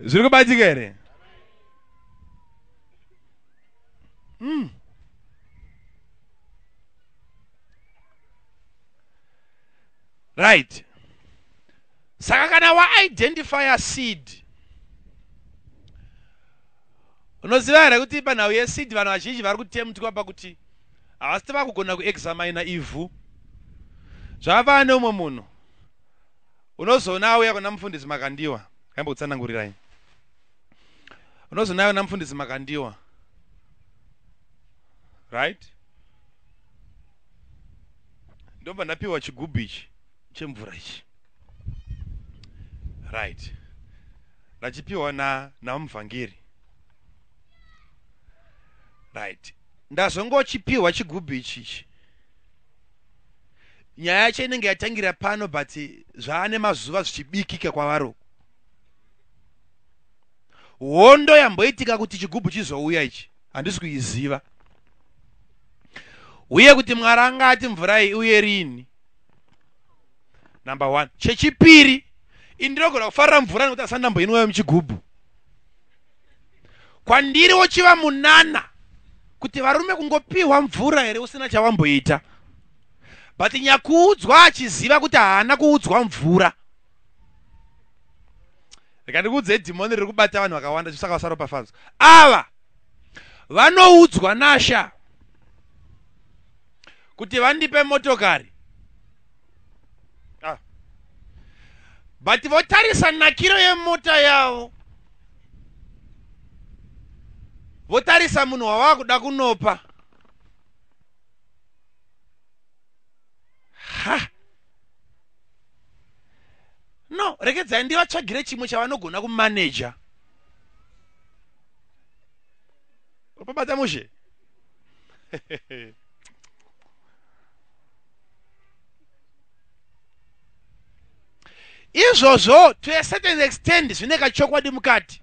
Zviri kubatika here? Right. Saka kana wa-identify a seed Unoziva here kuti panhau yeseed vanhu vazhinji vari kutemtwa pakuti havasiti vakugona kuexamina ivhu. Zvava neumwe munhu unozoona auya kuna mufundisi Makandiwa. Kaimbokutsanangurirai. Unozoona kuna mufundisi Makandiwa. Right? Ndomba ndapiwa chigubhu ichi chemvura ichi. Right. Ndachipiwa namuvhangeri. Right. Ndazongochipiwa chigubhu ichi. Nyaya yacho inenge yatangira pano, but zvaane mazuva zvichibikika kwavari. Hondo yamboitika kuti chigubhu chizouya ichi handisi kuiziva. Uye kuti Mwari angati mvura iuye rini. Number 1. Chechipiri, indirogona kufarira mvura nekuti asandamboinwa muchigubhu. Kwandiriwo chiva munana kuti varume kungopiwa mvura here usina chavamboita. But nyakuudzwa achiziva kuti haana kuudzwa mvura. Reka ndikuudze dhimoni riri kubata vanhu vakawanda saka vasaro pafanzwa. Ava vanoudzwa nasha kuti vandipe motokari. But votarisa nakiro yemota yavo. Votarisa munhu wava kuda kunopa. No, regedzai ndivatsvagire chimwe chavanogona kumaneja. Uripabata mushe? Izvozvo to a certain extent zvine kachokwadi mukati.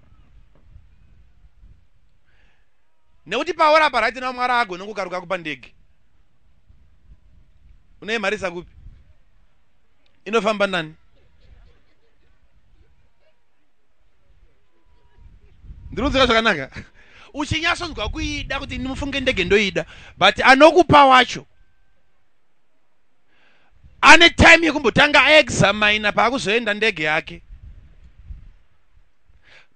Nekuti paora paraiti na Mwari agone kukaruka kupandege. Une mari sakupi? Inofamba nani? Ndirudzira zvakanaka. Uchinyasonzwa kuida kuti ndimufunge ndege ndoida, but anokupa wacho ane time yekumbotanga aexamina paakuzoenda ndege yake.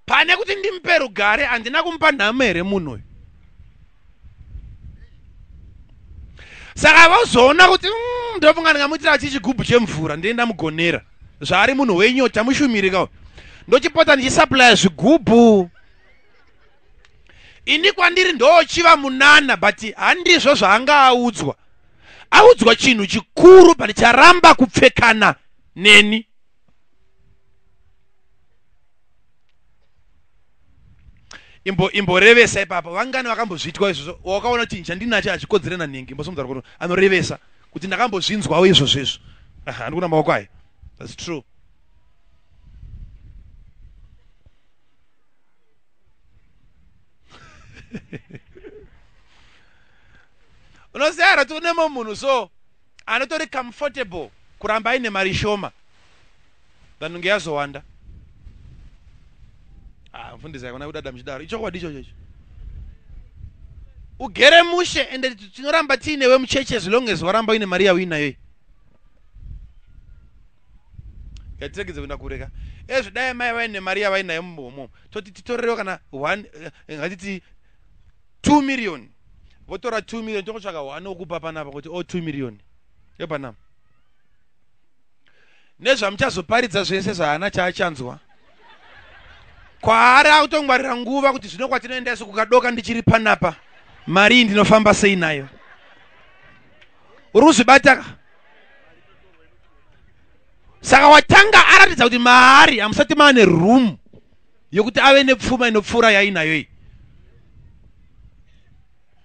Pane kuti ndimpe rugare handina kumupa nhamo here munhu uyu. Saka vazoona kuti ndofunga ndingamuitira achi chigubhu chemvura ndienda mugonera. Zvari munhu wenyota mushumirika. Ndochipota ndichisupply zvigubhu. Ini kwandiri ndochiva munana, but handizvo zvaanga audzwa. Audzwa chinhu chikuru but charamba kupfekana neni. Imborevesa ipapa. Vangani vakambozvitwa izvozvo. Wakaona kuti chandinacho achikodzerana nenge. Imbosomudza kuti anorevesa kuti ndakambozvinzwawo izvozvo izvo. Handikuna maoko aya. That's true. Unoziva kuti une munhu so anotori comfortable kuramba aine mari shoma than yazowanda. Mfundisi yakona kudada muchidaro. Ichokwadi ichocho. Ugere mushe ende tinoramba tiinewe mucheche as long as waramba uine mari yauinayo. Ngatiregedze kuenda kureka. Dai mai vaine mari yavainayo mubomo. Toti titorerewo kana 1 2 million. Votora 2 million tokotsvaka wanokupa panapa kuti 2 million. Yepanapa. Nezvamuchazoparidza zvese zvaana chaachanzwa. Kwaari akutongwarira nguva kuti zvino kwatinoenda isu kukadoka ndichiri panapa. Mari ndinofamba sei nayo. Uri kuzvibata. Saka watanga aratidza kuti mahari amusati maane room yokuti ave nepfuma inopfuura yainayo iyi.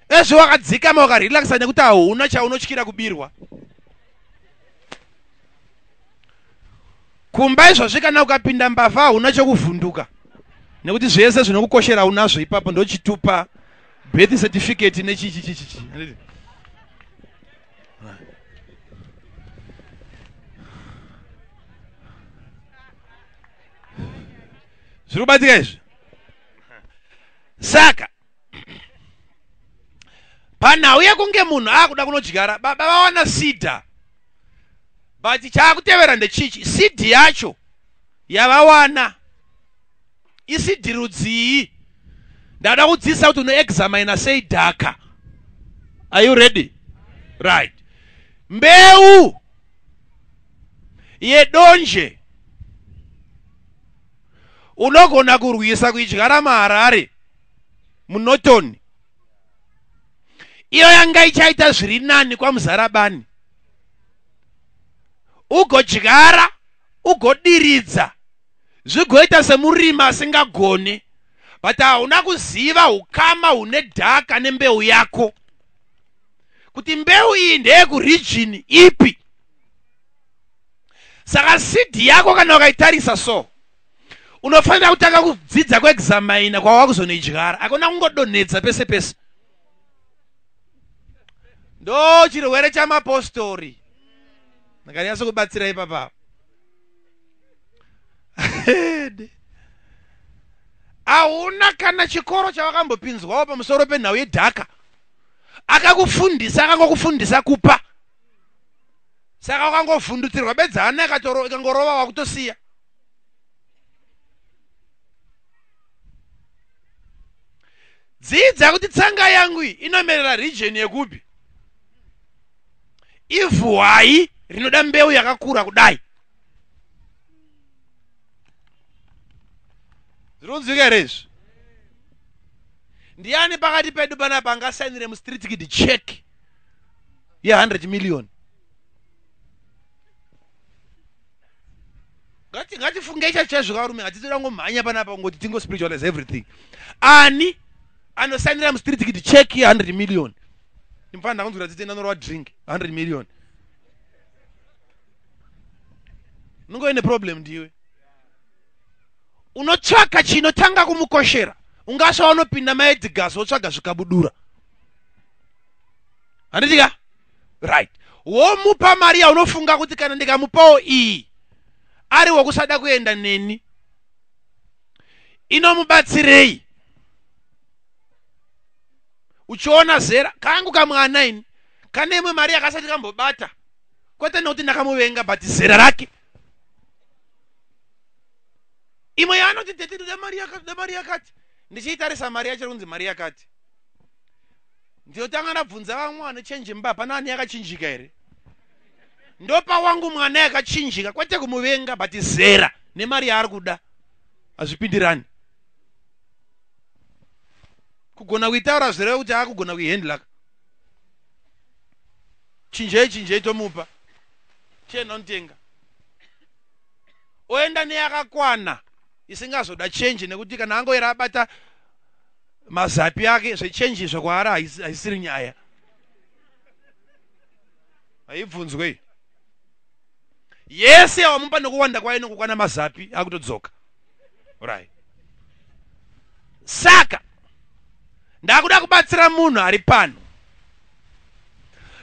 Ezvo wakadzikama wakarelaxa nekuti hauna chaunotyira kubirwa. Kumba izvozvikana ukapinda mbavha hauna chokuvhunduka. Nekuti zvese zvinokukoshera unazvo ipapo ndochitupa birth certificate nechichichichi. Zvirubatika izvi. Saka panhau yekunge munhu akuda kunodyara baba vawana sidha. But chaakutevera ndechichi, sidhi yacho yavawana isidhi rudzii. ndada kudzidzisa kuti unoexamina sei dhaka. Are you ready? Right. Mbeu yedonje unogona kurwisa kuidyara maharare munotoni. Iyo yanga ichaita zviri nani kwamuzarabani. Ugodyara, ugodiridza, zvigoita semurimi asingagoni. But hauna kuziva ukama hune dhaka nembeu yako. Kuti mbeu iyi ndeyekuregion ipi. Saka seed yako kana ukaitarisa so, unofanira kutanga kudzidza kuexamina kwawakuzonoidyara. Hakuna kungodonhedza pese pese. Ndo chirwere chamapostori. Ndakanyatso kubatsira ipapa. Hauna kana chikoro chawakambopinzwawo pamusoro penhau yedhaka. Akakufundisa, akangokufundisa kupa. Saka ukangovhundutsirwa bedzana ikangorova wakutosiya. Dzidza kuti tsanga yangu inomerera region yekupi. Ivhuwai rinoda mbeu yakakura kudai. Zvinonzwika here izvi? Ndiani pakati pedu panapa angasainire mustreet kid check ye 100 million? Ngatifunge icha chaizvo karume, ngatitoda ngomhanya panapa ngoti tingo spiritualize everything. Ani anosainira mustreet kid check ye 100 million. Nimfana ndakunzwira titenda norwa drink 100 million. Nungoine problem ndiwe. Unotsvaka chinotanga kumukoshera. Ungasva unopinda maedgas wotsvaga zvikabudura. Handitika? Right. Womupa mari unofunga kuti kana ndikamupawo iyi ari wokusada kuenda neni, inomubatsirei. Uchiona zera kangu kamwana ini kane imwe mari yakasati kambobata, kwete nekuti ndakamuvenga, but zera rake imwe yaanoti tetete mari yakati. Ndichiitarisa mari yacho kunzi mari yakati. Ndiyotanga ndabvunza vamwe vanochenje mbapa nani yakachinjika here. Ndopa wangu mwana yakachinjika, kwete kumuvenga, but zera nemari yaari kuda hazvipindirani. Kugona kuitaura zera kuti akugona kuihendlaka. Chinjei tomupa. Chena unotenga. Oenda neyakakwana isingazoda change, nekuti kana angoera abata mazapi yake zvechange zvakwaari haisiri nyaya. Haibvunzwe. Yese wamupa nokuwanda kwaino kukwana mazapi akutodzoka. Right. Saka ndakuda kubatsira munhu ari pano.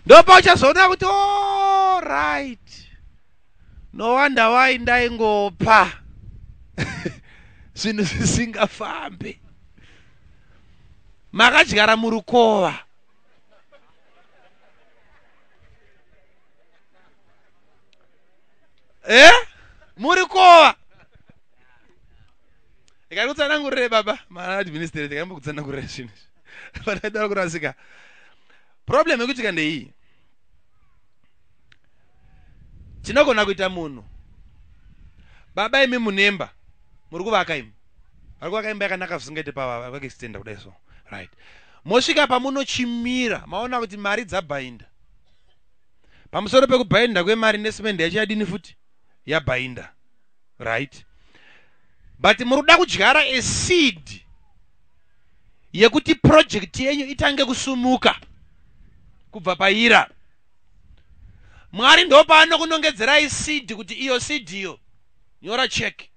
Ndopa uchazoona kuti oh right. No wonder why ndaingopa zvinhu zvisingafambe. Makadyara murukova. Murukova. Ikakutsanangurire baba, mana administrator ikambokutsanangurira zvinhu. Panaida kurasika. Problem yekuti kande iyi. Tinogona kuita munhu. Baba imi munemba. Muri kuvaka imi. Ari kuvaka imba yakanaka zvisingaite pava vakaextenda kudai so. Right. Mosvika pamunochimira, maona kuti mari dzabhainda. Pamusoro pekubhainda kwemari nesimende yachadini futi? Yabhainda. Right. But muri kuda kudyara a seed yekuti project yenyu itange kusumuka kubva paira. Mwari ndo paanokunongedzerai seed kuti iyo seed iyo nyora check.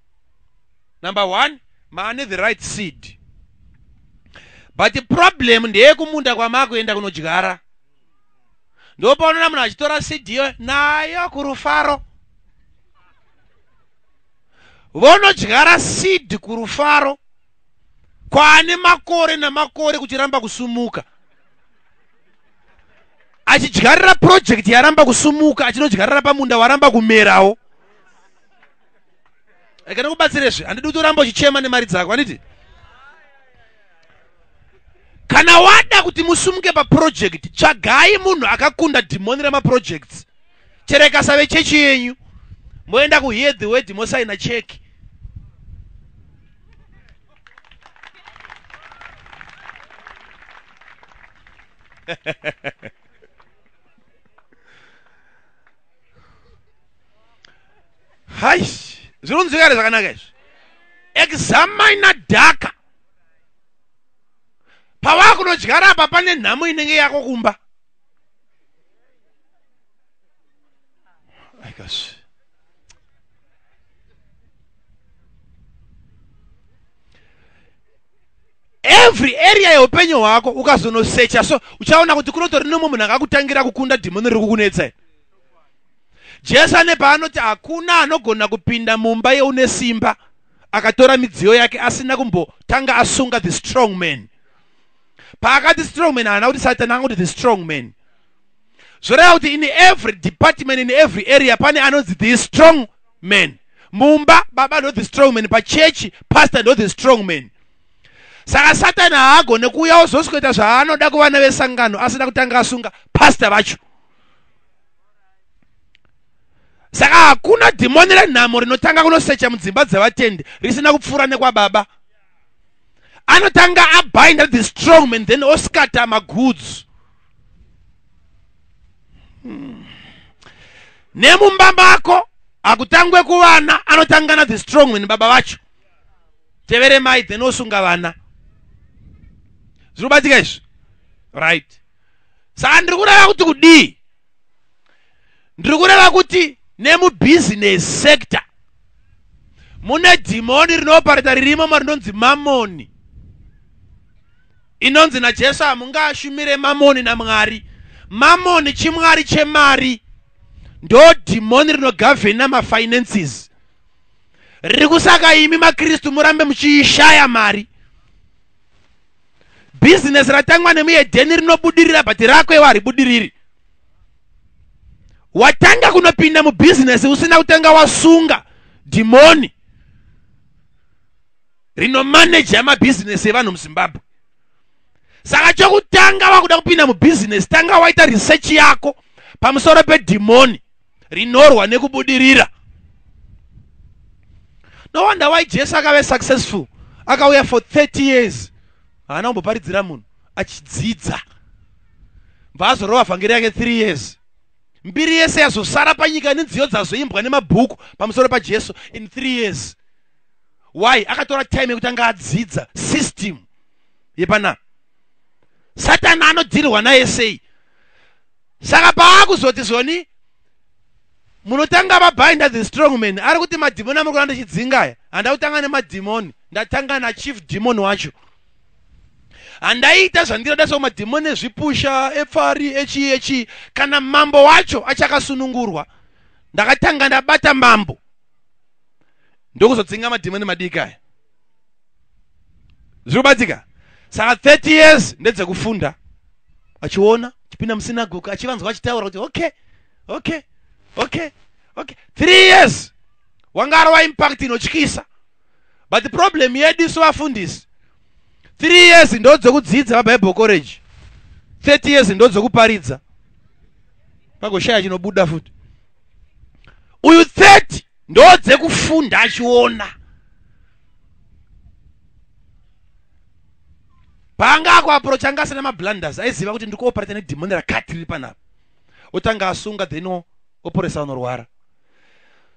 Number 1, maane the right seed. But the problem ndeye kumunda kwamakuenda kunodyara. Ndo paanona munhu achitora seed iyo nayo kurufaro. Vonodyara seed kurufaro kwaane makore namakore kuchiramba kusumuka. Achidyarira project yaramba kusumuka, achinodyarira pamunda waramba kumerawo. Kana kubatsirezve handidi kuti uramba uchichema nemari dzako, handiti? kana wada kuti musumuke paproject, tsvagai munhu akakunda dhimoni remaprojects. Chereka save chechi yenyu moenda kuhear the word mosaina cheki. Hai, zvinonzwika zvakanaka izvi. Examine dhaka. Pavakunodyara apa pane nhamo inenge yako kumba. Every area yeupenyu hwako ukazonosecha, so uchaona kuti kunotori nomwe munhu akakutangira kukunda dhimoni riri kukunetsa. Jesu ane paanoti hakuna anogona kupinda mumba yeune simba akatora midziyo yake asina kumbotanga asunga the strong man. Paakati strong man haana kuti Satani angoti the strong man. Zvoreva kuti in every department, in every area pane anonzi the strong man. Mumba baba ndo the strong man, pachechi pastor ndo the strong man. Saka Satani haagone kuuya ozosweta zvaanoda kuvana vesangano asina kutanga asunga pastor vacho. Saka hakuna dhimoni renhamo rinotanga kunosecha mudzimba dzevatende risina kupfuura nekwababa. Anotanga abinda the strong man, then oskata magoods. Nemumba mako akutangwe kuvana anotangana the strong man baba vacho. Tevere mai then osunga vana. Zvirubatika izvi? Right. Saka ndiri kureva kuti kudii? Ndiri kureva kuti nemubusiness sector mune dhimoni rinoparata ririmo marinonzi mamoni. Inonzi naJesu hamungashumire mamoni naMwari. Mamoni chimwari chemari. Ndo dhimoni rinogavhena mafinances. Riri kusaka imi maKristu murambe muchiishaya mari. Business ratangwa nemuyedheni rinobudirira but rako iwe haribudiriri. Watanga kunopinda mubusiness usina kutanga wasunga dhimoni rinomanage amabusiness evanhu muZimbabwe. Saka chokutanga wakuda kupinda mubusiness, tanga waita research yako pamusoro pedhimoni rinorwa nekubudirira. No wonder why Jesu akave successful. Akauya for 30 years. Haana kumboparidzira munhu achidzidza. Mbazorova vhangeri yake 3 years. Mbiri yese yazosara panyika nenziyo dzazoimbwa nemabhuku pamusoro paJesu in 3 years. Why? Akatora time yekutanga adzidza system yepanapa. Satani anodirwa naye sei? Saka paakuzoti zvoni munotanga vabinda the strong man. Ari kuti madhimoni amuri kuranda chidzingaya. Handa kutanga nemadhimoni, ndatanga nachief demon wacho. Handaita zvandinoda somadhimoni ezvipusha, epfari, echi. Kana mambo wacho achakasunungurwa, ndakatanga ndabata mambo. Ndokuzodzinga madhimoni madiki aya. Zvirubatika? Saka 30 years ndedzekufunda. Achiona, chipinda musinagoge, achivanzwa achitaura kuti okay. 3 years. Wangari wa impact inotyisa. But the problem yedu sovafundisi. 3 years ndodzekudzidza paBible college. 30 years ndodzekuparidza. Pagoshaya chinobuda futi. Uyu 30 ndodzekufunda achiona. Panga ako approach anga asina mablunders, aiziva kuti ndiko operate nedhimoni rakati riri panapa. Otanga asunga then oporesa unorwara.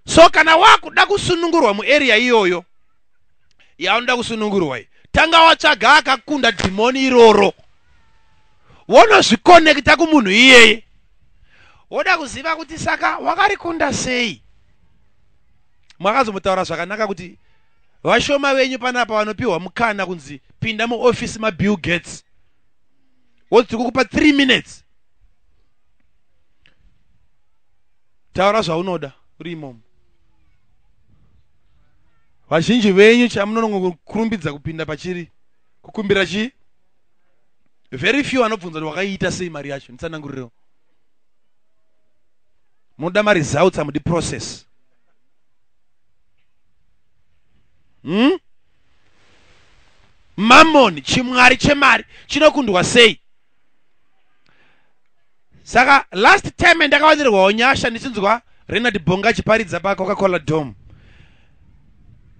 So kana wakuda kusunungurwa muarea iyoyo yaunoda kusunungurwa iyi, tanga watsvaga akakunda dhimoni iroro. Wonozvikonekta kumunhu iyeye. Woda kuziva kuti saka wakarikunda sei. Mwakazomotaura zvakanaka kuti vashoma venyu panapa vanopiwa mukana kunzi pinda muofisi maBill Gates. Woti kukupa 3 minutes. Taura zvaunoda uri imomo. Vazhinji venyu chamunongokurumbidza kupinda pachiri kukumbira chii? Very few anobvunza kuti wakaita sei mari yacho. Nditsanangurirewo. Munoda results amudi process. mammon, chimwari chemari chinokundwa sei. Saka last time ndakawanirwa nyasha ndichinzwa Renard Bonga chiparidza pa Coca-Cola Dome.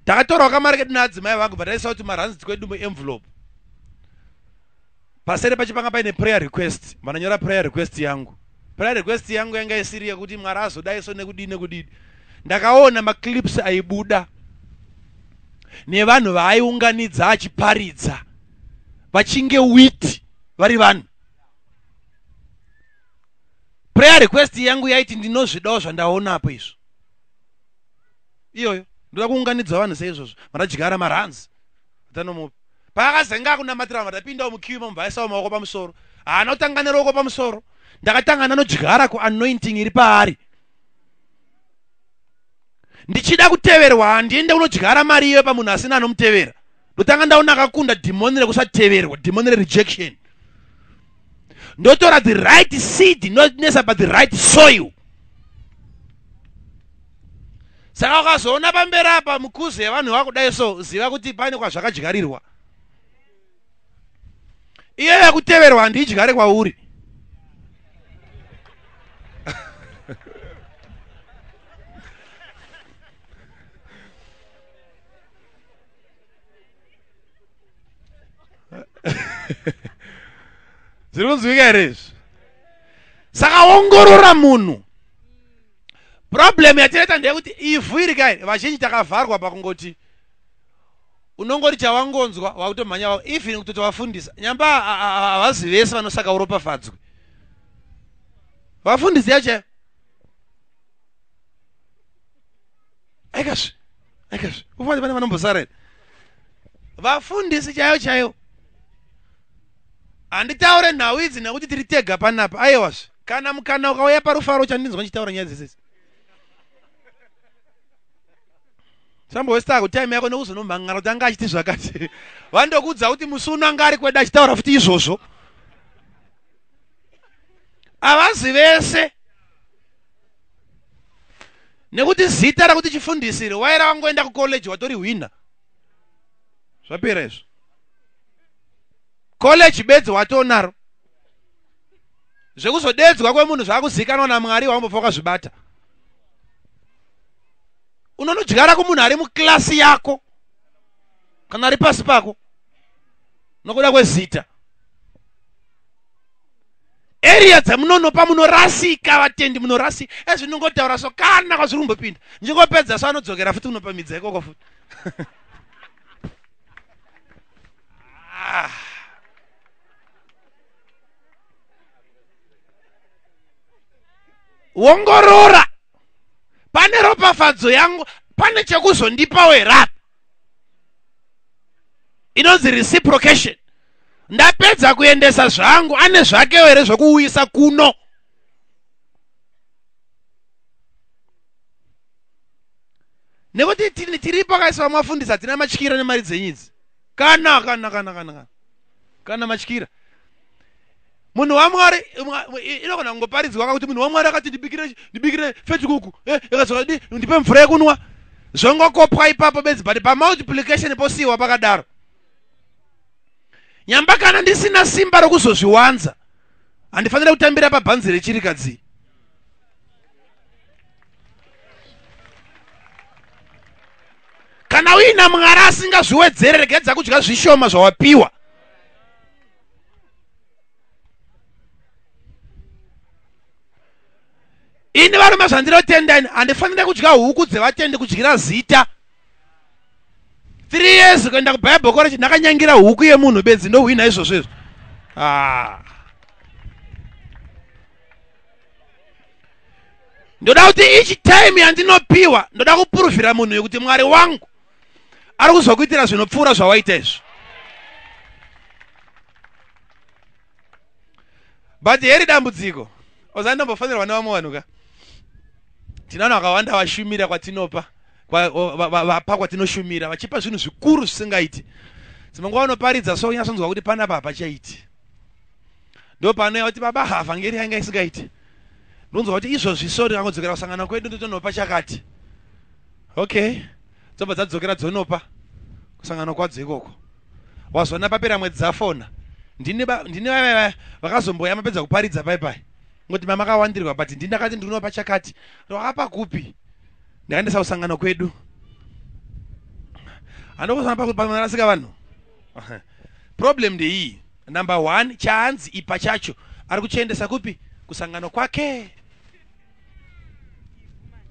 Takatora kamari kedu nadzimai vangu bataisa kuti maranzi kwedu mu envelope. Pasere pachipanga paine prayer request. Mananyora prayer request yangu. Prayer request yangu yanga isiri yekuti Mwari azodaiso nekudini. Ndakaona maclips aibuda nevanhu vaaiunganidza achiparidza vachinge witi vari vanhu. Prayer request yangu yaiti ndinozvidawo zvandaonapo izvo. Iyoyo ndoda kuunganidza vanhu seizvozvo vanadyara maranzi atanomupa. Paakazenga kunamatira matapindawo mukiwi mumvaisa maoko pamusoro. Haana kutanga neroko pamusoro. Ndakatanga nanodyara kuanointing iri paari. Ndichida kuteverwa handiende unodyara mari iyo pamunhu asina anomutevera. Ndotanga ndaona akakunda demon rekusateverwa, demon rejection. Ndotora the right seed, nesa but the right soil. Saka ukazoona pamberi apa mukuzi yevanhu vakudai so, ziva kuti pane kwazvakadyarirwa. Iyo yakuteverwa handiidyare kwauri. Zviri kunzwika here izvi? Saka ongorora munhu. Problem yatinoita ndeyekuti ivhu iri kai vazhinji takavharwa pakungoti unongoti chawangonzwa wakutomhanya wavo even kutoti wafundisa nyamba havazi vese vanosaka uropafadzwe. Vafundisi yacho aikazvi ufane pane vanombosara here. Vafundisi chaiyo handitaure nhau idzi nekuti tiri tega panapa. Aiwazve kana mukana ukauya parufaro chandinzwa ndichitaura nyaya dzesesi. Sambowesta time yako nekuzonomhangara kuti anga achiti zvakati. Vandokudza kuti musi uno anga ari kweda achitaura futi izvozvo. Havazi vese. Nekuti zita rakuti chifundisiri waira wangoenda kucollege watori winner. Zvapera izvo. College bedzi watonaro. Zvekuzodedzwa kwemunhu zvakuzikanwa naMwari wambofa wakazvibata. Unonodyara kumunhu ari muklasi yako kana ari pasi pako nokuda kwezita. Area dzamunonopa munorasika vatendi munorasika. Ezvinongotaura so kana kwazviri kumbopinda. Njingopedza so anodzokera futi unopamidza ikoko futi. Wongorora. Pane ropafadzo yangu, pane chekuzondipawo herapa. Inonzi reciprocation. Ndapedza kuendesa zvangu, ane zvake here zvokuuyisa kuno. Nekuti tiri pakaiswa mafundisa tina matyira nemari dzenyidzi. Kana matyira. Munhu waMwari inogona kungoparidzwa kuti munhu waMwari akati ndibikire fetikuku akazoti ndipe mvura yekunwa. Zvongokopwa ipapo bedzi but pamultiplication posiwa pakadaro. Nyamba kana ndisina simba rokuzozviwanza handifanira kutambira pabhanzi rechirikadzi. Kana uina Mwari asingazviwedzere regedza kudya zvishoma zvawapiwa. Ini varume zvandinotenda ini handifanira kudya huku dzevatendi kudyira zita. 3 years kuenda kuBible college ndakanyangira huku yemunhu bedzi ndohwina izvozvo izvo. Ndoda kuti each time yandinopiwa ndoda kupuruvhira munhu yekuti Mwari wangu ari kuzokuitira zvinopfuura zvawaita izvo. But heri dambudziko ozandombofanirwa nevamwe vanhu ka. Tinana vakawanda vashumira kwatinopa vapa kwatinoshumira vachipa zvinhu zvikuru zvisingaiti. Dzimwe vanoparidza so unyasonzwa kuti panapa hapachaiti. Ndo panoya kuti baba havhangeri yanga isingaiti. Ndonzwa kuti izvozvi so ndingangodzokera kusangana kwedu ndotonopa chakati. Okay. Dzobva dzadzokera dzonopa kusangana kwadzo ikoko. wazona papera mwedzi dzafona ndine vakazomboya mapedza kuparidza pai ngoti mama akawandirwa but ndinakati ndinopa pachakati apa kupi ndakaendesa kusangano kwedu andokuzana pamarasika vanhu problem ndeiyi number 1 chaanzi ipa chacho ari kuchiendesa kupi kusangano kwake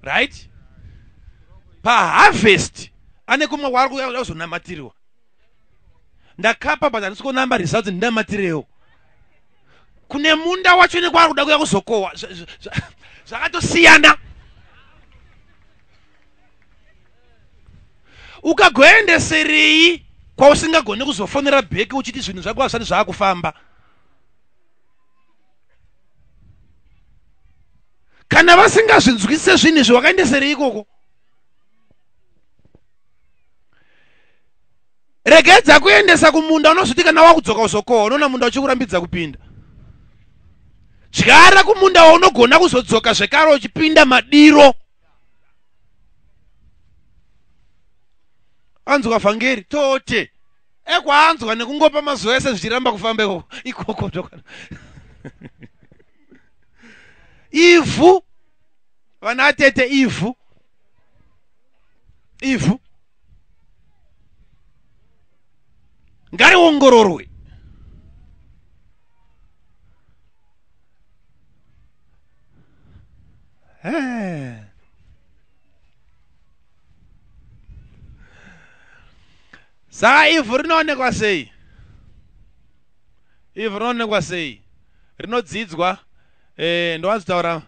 right paharvest ane kumwe kwari kuzonamatirwa ndakapa but handisi kunamba results ndinamatirewo kune munda wacho nekwari kuda kuya kuzokohwa zvakatosiyana ukagoendeserei kwausingagoni kuzofonera bheki uchiti zvinhu zvako hazvisati zvaakufamba kana vasingazvinzwise zvinhu izvi wakaendeserei ikoko regedza kuendesa kumunda unozoti kana wakudzoka uzokohwa unoona munda uchikurambidza kupinda dyara kumunda waunogona kuzodzoka zvekare uchipinda madiro anzwa vhangeri tote ekwaanzwa nekungopa mazuva ese zvichiramba kufamba ikoko ivhu vana atete ivhu ngariongororwe saka ivhu rinoonekwa sei rinodzidzwa ndowanzotaura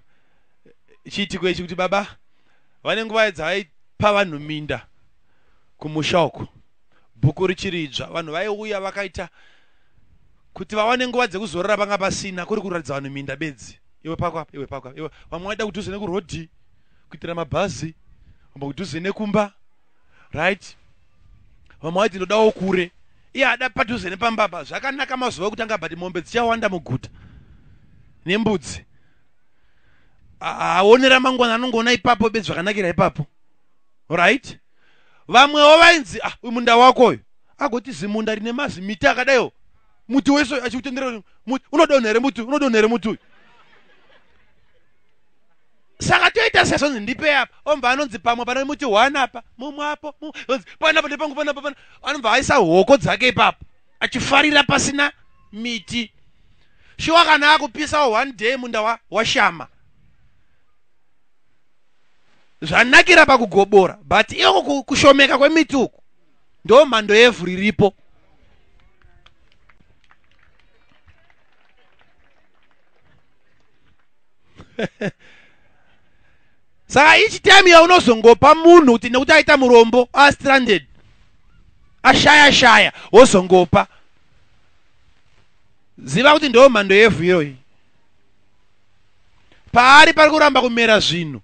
chiitiko ichi kuti baba vane nguva dzavaipa vanhu minda kumusha uko bhuku richiridzva vanhu vaiuya vakaita kuti vawane nguva dzekuzorora panga pasina kuri kuratidza vanhu minda bedzi iwe pako iwe vamwe vaida kudhuze nekurodhi kuitira mabhazi vamwe kudhuze nekumba right vamwe vaiti ndodawo kure iye ada padhuze nepambaba zvakanaka mazuva ekuti angabhati mombe dzichawanda muguta nembudzi aonera mangwana anongoona ipapo bedzi zvakanakira ipapo right vamwewo vainzi uyu munda wakoyo agoti zimunda rine mazimiti akadayo muti wese achikutendera unodonhere muti uyu saka toita sezvonzi ndipe apa omva anonzi pamwe pane muti 1 apa mumwe apo panapa nepangu panapa anobva aisa hoko dzake ipapo achifarira pasina miti shuwa kana akupisawo 1 day munda washama zvanakira pakugobora but iko kushomeka kwemiti uku ndo mhando yevhu riripo saka ichi time yaunozongopa munhu kuti nekuti aita murombo astranded ashaya wozongopa ziva kuti ndo mhando yevhu iyoyi paari pari kuramba kumera zvinhu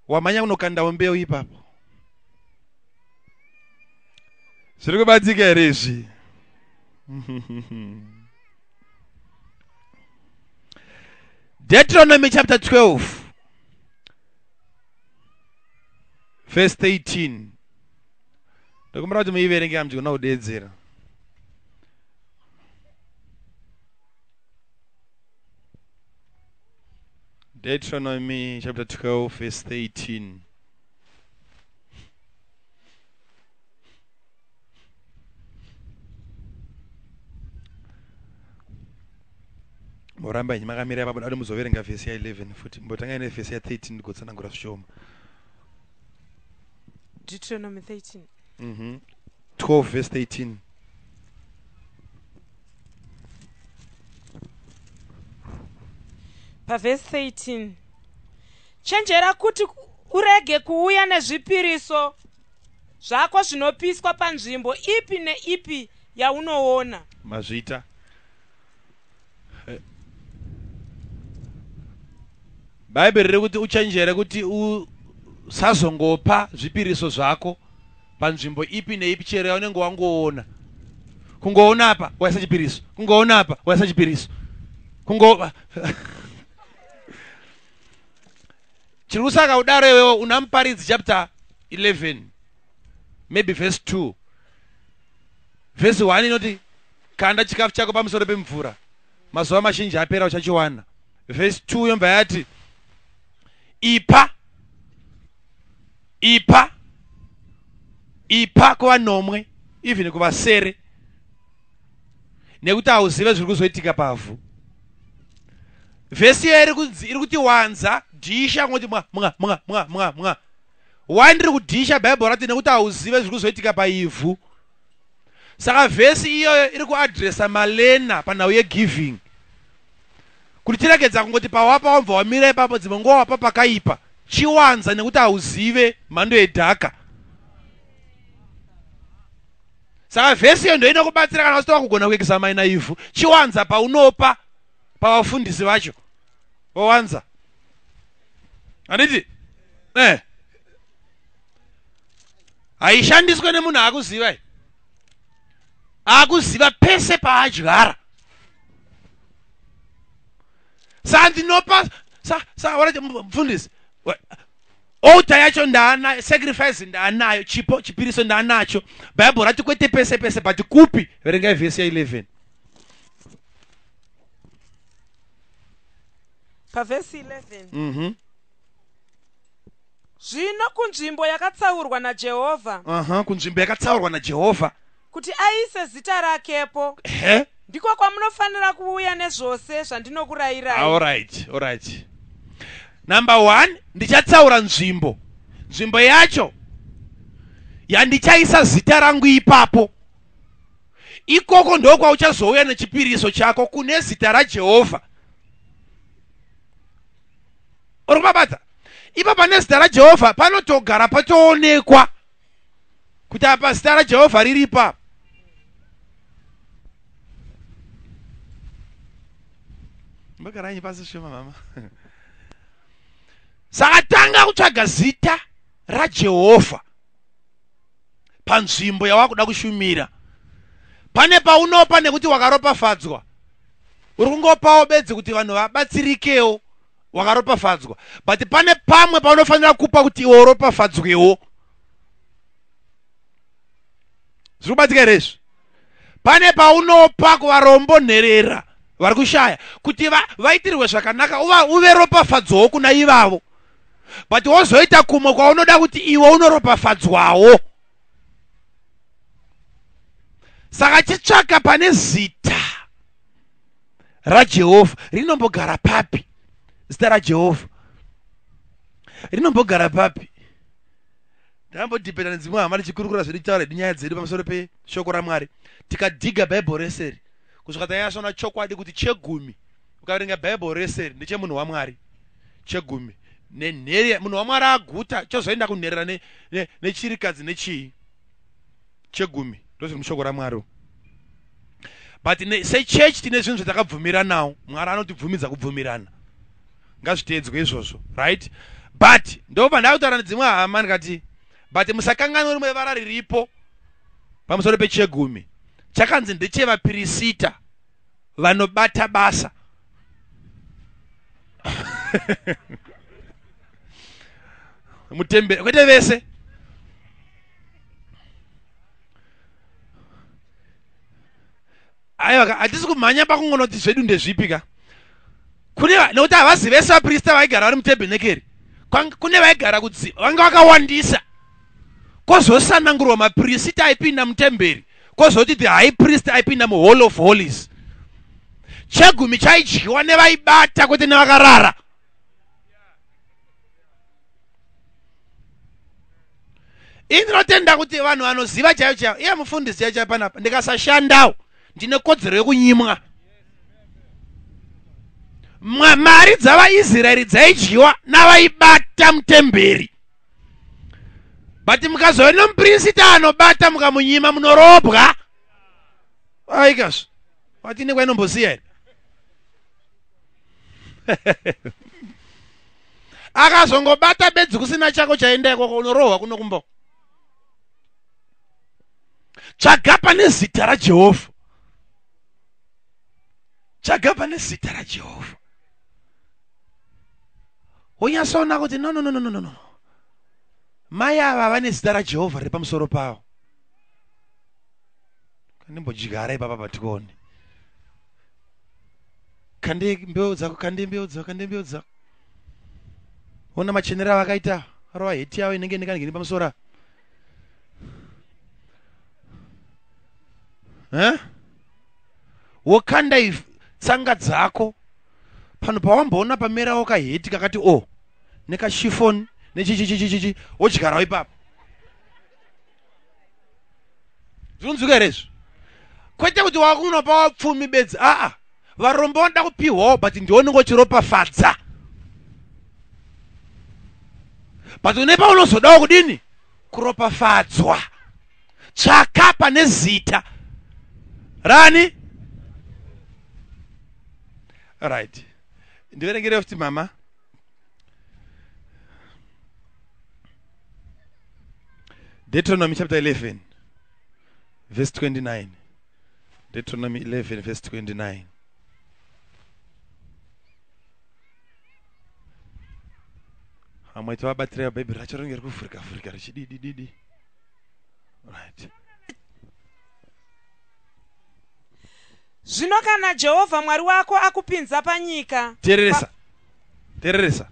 wamanya kunokandawo mbeu ipapo zviri kubatsika here izvi Deuteronomy chapter 12 verse 18 ndokumbira kuti muiverenge hamjigona kudeedzera Deuteronomy chapter 12 verse 18 moramba inyi makamira ipapo dade muzoverenga vhesi ya 11 futi mbotanga ine vhesi ya 13 ndigotsanangura zvishoma Deuteronomy 13 12 verse 18 pavhesi 13 chenjera kuti urege kuuya nezvipiriso zvako zvinopiswa panzvimbo ipi neipi yaunoona mazvita bhaibheri riri kuti uchenjere kuti usazongopa zvipiriso zvako panzvimbo ipi neipi chero yaunenge wangoona kungoona apa waisa chipiriso kungoona apa waisa chipiriso chiri kusaka udaro iwewo una muparidzi chapter 11 maybe verse 2 vhesi 1 inoti kanda chikafu chako pamusoro pemvura, mazuva mazhinji apera uchachiwana. Vhesi 2 yobva yati ipa kuvanomwe, even kuvasere, nekuti hauzive zviri kuzoitika pavhu. Vhesi iyo iri kuti wanza dhisha, ngoti mwa wandiri kudhisha. Bhaibheri rati nekuti hauzive zviri kuzoitika paivhu. Saka vhesi iyoyo iri kuadresa malena panhau yegiving, kuti tiregedza kungoti pawapa wabva wamira ipapo dzimwe nguva wapa pakaipa, chiwanza nekuti hauzive mhando yedhaka. Saka vhesi iyo ndo inokubatsira kana usitova kugona kuexamaina ivhu, chiwanza paunopa pavafundisi vacho wawanza. Handiti? Haishandiswe nemunhu akuziva, akuziva pese paadyara. Saka ndinopa warati mfundisi, altar yacho ndaanayo, sacrifice ndaanayo, chipiriso ndaanacho. Bhaibheri rati kwete pese pese, but kupi? Verengai vhesi ya 11. Pavhesi 11. Zvino kunzvimbo yakatsaurwa naJehovha, kunzvimbo yakatsaurwa naJehovha kuti aise zita rakepo, ndiko kwamunofanira kuuya nezvose zvandinokurayirai. Alright. Number 1, ndichatsaura nzvimbo yacho yandichaisa zita rangu ipapo. Ikoko ndokwa uchazouya nechipiriso chako kune zita raJehovha. Uri kubabata? Ipa pane zita raJehovha panotogara patoonekwa kuti apa zita raJehovha riri ipapo. Mbagaranyi pasi shoma mama. Saka tanga kutsvaga zita raJehovha panzvimbo yawakuda kushumira. Pane paunopa nekuti wakaropafadzwa. Uri kungopawo bedzi kuti vanhu vabatsirikewo wakaropafadzwa. But pane pamwe paunofanira kupa kuti iwe uropafadzwewo. Zviri kubatsika here izvi? Pane paunopa kuvarombonherera vari kushaya kuti vaitirwe zvakanaka, uve ropafadzwawo kuna ivavo. But wozoita kumwe kwaunoda kuti iwe unoropafadzwawo. Saka chitsvaka pane zita raJehovha. Rinombogara papi zita raJehovha? Rinombogara papi? Ndambodhibheta nedzimwe hama tichikurukura zveditaura nyaya dzedu pamusoro peshoko raMwari. Tikadhiga bhaibheri reseri kusvika tanyasona chokwadi kuti chegumi ukaverenga bhaibheri reseri ndechemunhu waMwari. Chegumi nenhere munhu waMwari aguta chozoenda kunherera nechirikadzi nechii. Chegumi ndozviri mushoko raMwari. But sechechi tine zvinhu zvatakabvumiranawo. Mwari anotibvumidza kubvumirana. Ngazviteedzwe izvozvo, right? But ndobva ndakutaura nedzimwe hama ndikati, but musakanganwa rimwe vara riripo pamusoro pechegumi. Chakanzi ndechevapirisita vanobata basa. Mutembere kwete vese. Aiwa, hatisi kumhanya pakungoona kuti zvedu ndezvipika. Kune nekuti havazive vese vaprista vaigara vari mutebhenekeri. Kune vaigara vanga vakawandisa. Kozosanangurwa maprista aipinda mutemberi. Kozoti the high priest aipinda muhall of holies. Chegumi chaidyiwa nevaibata kwete nevakarara. Indinotenda kuti vanhu vanoziva chaivo chaivo. Iye mufundisi chaivo panapa ndikasashandawo ndine kodzero yekunyimwa. Mari dzavaIsraeri dzaidyiwa navaibata mutemberi. But mukazove nomuprista anobata mukamunyima munorobwa. Aikas. Watine kwainombosiya here. Akazongobata bedzi kusina chako chaenda ikoko unorohwa kuno kumbo. Tsvaga pane zita raJehovha. Tsvaga pane zita raJehovha. Unyasaona kuti no. Mai ava vane zita raJehovha riri pamusoro pavo. kandimbojigara ipapa patikoni. Kandi mbeu dzako. Ona machenera vakaita rova heti yavo inenge ndikangeni pamusora. Wokanda tsanga dzako pano pawamboona pamerawo kaheti kakati nekashifoni nechichichichichi wodyarawo ipapa. Zvinonzwika here izvo? Kwete kuti wakunopa wapfumi bedzi. Varombo vanoda kupihwawo but ndionenge uchiropafadza. But unepa unozodawo kudini? Kuropafadzwa. Tsvaka pane zita rani? Alright. Ndiverengere futi mama. Deuteronomy chapter 11 verse 29. Deuteronomy 11 verse 29. Amwaita wabatira Bible racharonge kufurika richididi. Right. Zvino kana Jehovha Mwari wako akupinza panyika. Tereresa.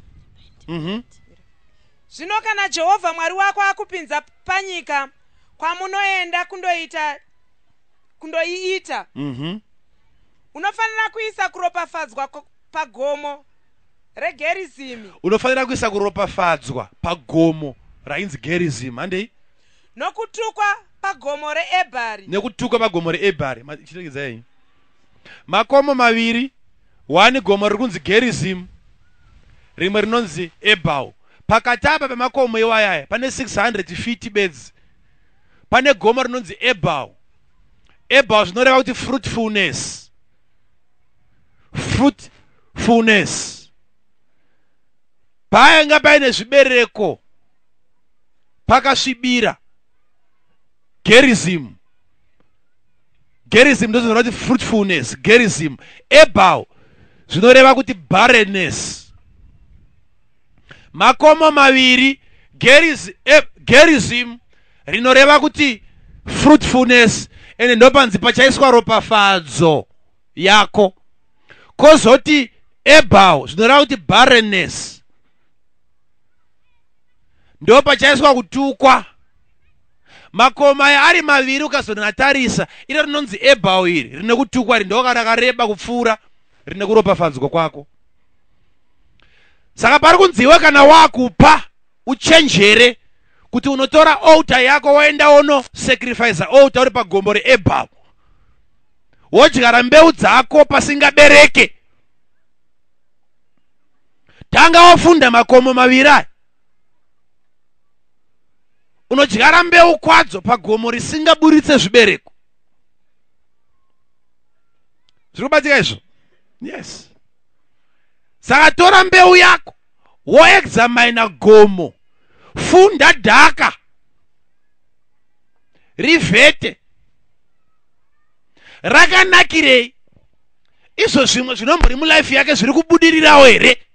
Zvino kana Jehovha Mwari wako akupinza panyika kwamunoenda kundoiita. Unofanira kuisa kuropafadzwa pagomo reGerizimu. Unofanira kuisa kuropafadzwa pagomo rainzi Gerizim. Handei? Nokutukwa pagomo reEbhari. Nekutukwa pagomo reEbhari. Chiregedzai. Makomo maviri, wani gomo rikunzi Gerizim, rimwe rinonzi Ebhau. Pakati apa pemakomo iwayaya pane 600 feet bedzi. Pane gomo rinonzi Ebhau. Ebhau zvinoreva kuti fruitfulness. Painga paine zvibereko pakasvibira. Gerizim ndozo zvinoreva kuti fruitfulness. Gerizim. Ebhau zvinoreva kuti barrenness. Makomo maviri, Gerizim rinoreva kuti fruitfulness, ende ndopanzi pachaiswa ropafadzo yako. Kozoti Ebhau zvinoreva kuti barrenness, ndo pachaiswa kutukwa. Makomo aya ari maviri ukazonatarisa, iro rinonzi Ebhau iri rine kutukwa, rindoka rakareba kupfuura rine kuropafadzwa kwako. Saka pari kunziwa kana wakupa uchenjere kuti unotora altar yako woenda ono sacrifice altar uri pagomo reEbhau, wodyara mbeu dzako pasingabereke. Tanga wafunda makomo maviri aya, unodyara mbeu kwadzo pagomo risingaburitse zvibereko. Zviri kubatika izvo? Yes. Saka tora mbeu yako woexamina gomo, funda dhaka rivhete. Rakanakirei? Izvo zvimwe zvinombori mulife yake zviri kubudirirawo here?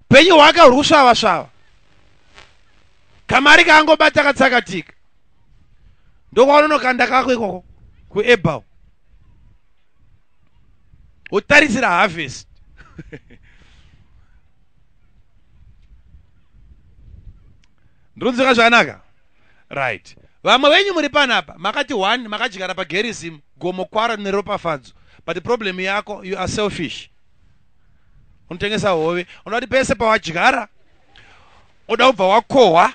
Penyu hwake huri kusvava. Kamari kaangobata katsakatika. Ndokwaunokanda kako ikoko kuEbhau. Utarisira harvest. Ndinonzwika zvakanaka? Right. Vamwe venyu muri panapa makati 1 makadyara paGerizim, gomo kwaro neropafadzo. But the problem yako, you are selfish. Unotengesa hove, unoti pese pawadyara uda kubva wakohwa,